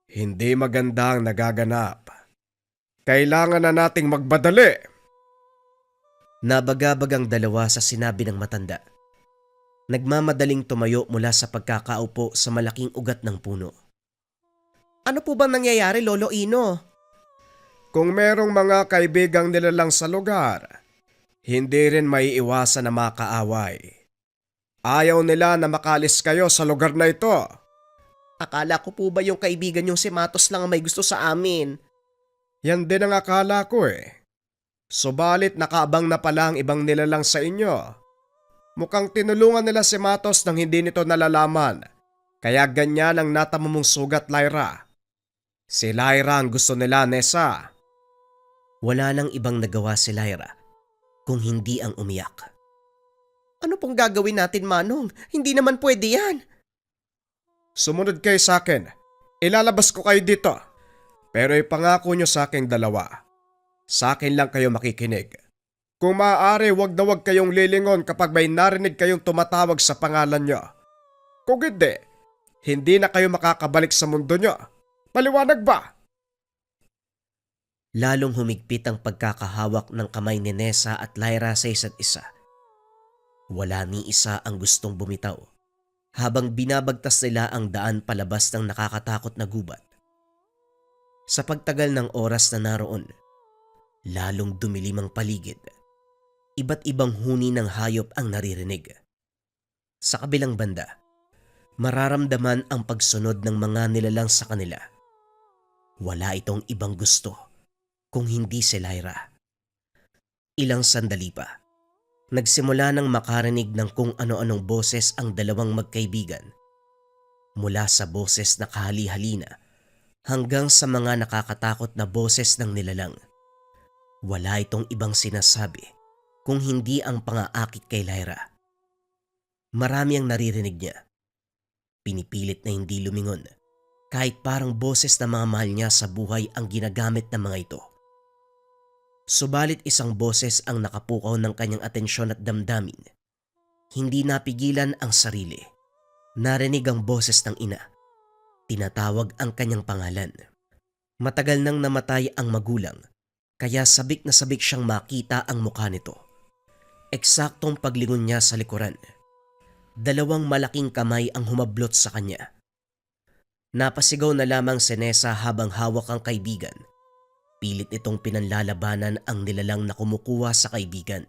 Hindi maganda ang nagaganap. Kailangan na nating magbadali. Nabagabag ang dalawa sa sinabi ng matanda. Nagmamadaling tumayo mula sa pagkakaupo sa malaking ugat ng puno. Ano po bang nangyayari, Lolo Ino? Kung merong mga kaibigang nilalang sa lugar, hindi rin maiiwasan na makaaway. Ayaw nila na makalis kayo sa lugar na ito. Akala ko po ba yung kaibigan yung si Matos lang ang may gusto sa amin? Yan din ang akala ko eh. Subalit nakaabang na pala ang ibang nilalang sa inyo. Mukhang tinulungan nila si Matos nang hindi nito nalalaman. Kaya ganyan ang natamo mong sugat, Lyra. Si Lyra ang gusto nila, Nessa. Wala nang ibang nagawa si Lyra kung hindi ang umiyak. Ano pong gagawin natin, Manong? Hindi naman pwede yan. Sumunod kayo sa akin. Ilalabas ko kayo dito. Pero ipangako nyo sa aking dalawa. Sa akin lang kayo makikinig. Kung maaari, wag na wag kayong lilingon kapag may narinig kayong tumatawag sa pangalan nyo. Kung hindi na kayo makakabalik sa mundo nyo. Maliwanag ba? Lalong humigpit ang pagkakahawak ng kamay ni Nessa at Lyra sa isa't isa. Wala ni isa ang gustong bumitaw habang binabagtas nila ang daan palabas ng nakakatakot na gubat. Sa pagtagal ng oras na naroon, lalong dumilim ang paligid. Iba't ibang huni ng hayop ang naririnig. Sa kabilang banda, Mararamdaman ang pagsunod ng mga nilalang sa kanila. Wala itong ibang gusto kung hindi si Lyra. Ilang sandali pa, nagsimula nang makarinig ng kung ano-anong boses ang dalawang magkaibigan. Mula sa boses na kahali-halina hanggang sa mga nakakatakot na boses ng nilalang. Wala itong ibang sinasabi kung hindi ang pang-aakit kay Lyra. Marami ang naririnig niya. Pinipilit na hindi lumingon kahit parang boses na mga mahal niya sa buhay ang ginagamit ng mga ito. Subalit isang boses ang nakapukaw ng kanyang atensyon at damdamin. Hindi napigilan ang sarili. Narinig ang boses ng ina. Tinatawag ang kanyang pangalan. Matagal nang namatay ang magulang, kaya sabik na sabik siyang makita ang mukha nito. Eksaktong paglingon niya sa likuran. Dalawang malaking kamay ang humablot sa kanya. Napasigaw na lamang si Nessa habang hawak ang kaibigan. Pilit itong pinanlalabanan ang nilalang na kumukuha sa kaibigan.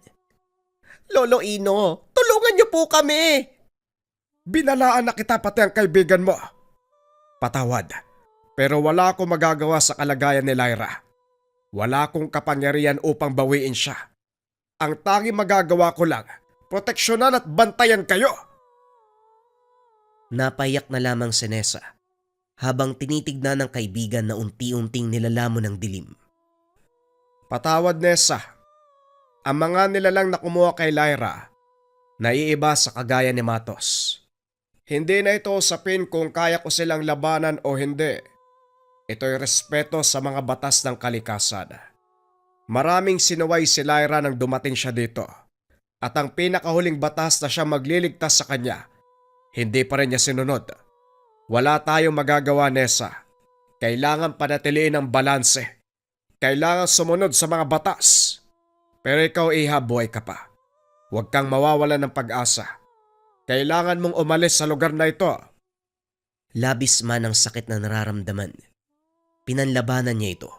Lolo Ino, tulungan niyo po kami! Binalaan na kita pati ang kaibigan mo. Patawad, pero wala akong magagawa sa kalagayan ni Lyra. Wala akong kapangyarihan upang bawiin siya. Ang tanging magagawa ko lang, proteksyonan at bantayan kayo. Napayak na lamang si Nessa habang tinitignan ng kaibigan na unti-unting nilalamon ng dilim. Patawad, Nessa. Ang mga nilalang na kumuha kay Lyra, naiiba sa kagaya ni Matos. Hindi na ito usapin kung kaya ko silang labanan o hindi. Ito'y respeto sa mga batas ng kalikasan. Maraming sinuway si Lyra nang dumating siya dito. At ang pinakahuling batas na siya magliligtas sa kanya, hindi pa rin niya sinunod. Wala tayong magagawa, Nessa. Kailangan panatiliin ang balanse. Kailangan sumunod sa mga batas. Pero ikaw, Iha, buhay ka pa. Huwag kang mawawalan ng pag-asa. Kailangan mong umalis sa lugar na ito. Labis man ang sakit na nararamdaman. Pinanlabanan niya ito.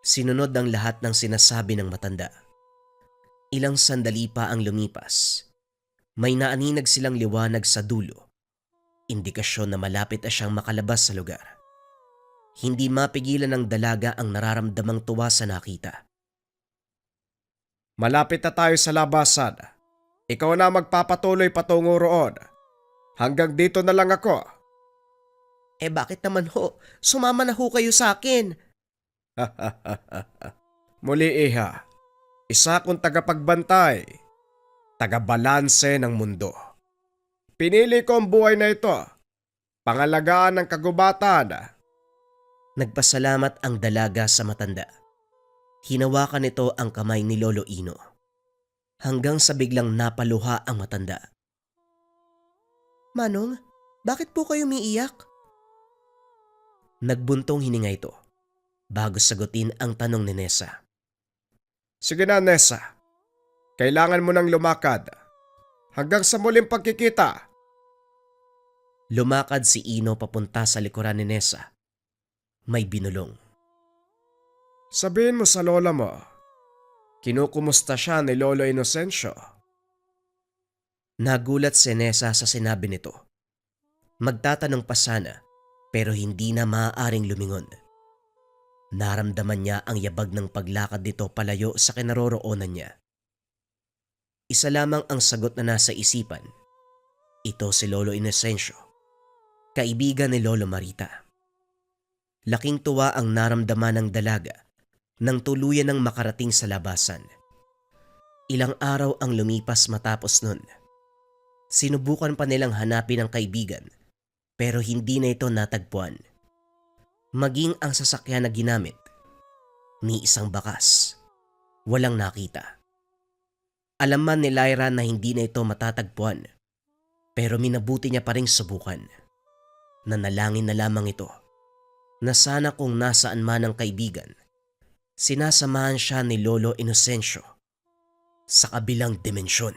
Sinunod ang lahat ng sinasabi ng matanda. Ilang sandali pa ang lumipas. May naaninag silang liwanag sa dulo. Indikasyon na malapit na siyang makalabas sa lugar. Hindi mapigilan ng dalaga ang nararamdamang tuwa sa nakita. Malapit na tayo sa labasan. Ikaw na magpapatuloy patungo roon. Hanggang dito na lang ako. Bakit naman ho? Sumama na ho kayo sa akin. Muli, Iha. Isa kong tagapagbantay. Tagabalanse ng mundo. Pinili ko ang buhay na ito. Pangalagaan ng kagubatan. Nagpasalamat ang dalaga sa matanda. Hinawakan nito ang kamay ni Lolo Ino. Hanggang sa biglang napaluha ang matanda. Manong, bakit po kayo umiiyak? Nagbuntong hininga ito bago sagutin ang tanong ni Nessa. Sige na, Nessa. Kailangan mo nang lumakad. Hanggang sa muling pagkikita. Lumakad si Ino papunta sa likuran ni Nessa. May binulong. Sabihin mo sa lola mo, kinukumusta siya ni Lolo Inocencio. Nagulat si Nessa sa sinabi nito. Magtatanong pa sana pero hindi na maaaring lumingon. Naramdaman niya ang yabag ng paglakad nito palayo sa kinaroroonan niya. Isa lamang ang sagot na nasa isipan. Ito si Lolo Inocencio, kaibigan ni Lolo Marita. Laking tuwa ang naramdaman ng dalaga nang tuluyan ng makarating sa labasan. Ilang araw ang lumipas matapos nun. Sinubukan pa nilang hanapin ang kaibigan pero hindi na ito natagpuan. Maging ang sasakyan na ginamit, ni isang bakas, walang nakita. Alam man ni Lyra na hindi na ito matatagpuan pero minabuti niya pa ring subukan. Nanalangin na lamang ito na sana kung nasaan man ang kaibigan, sinasamahan siya ni Lolo Inocencio sa kabilang dimensyon.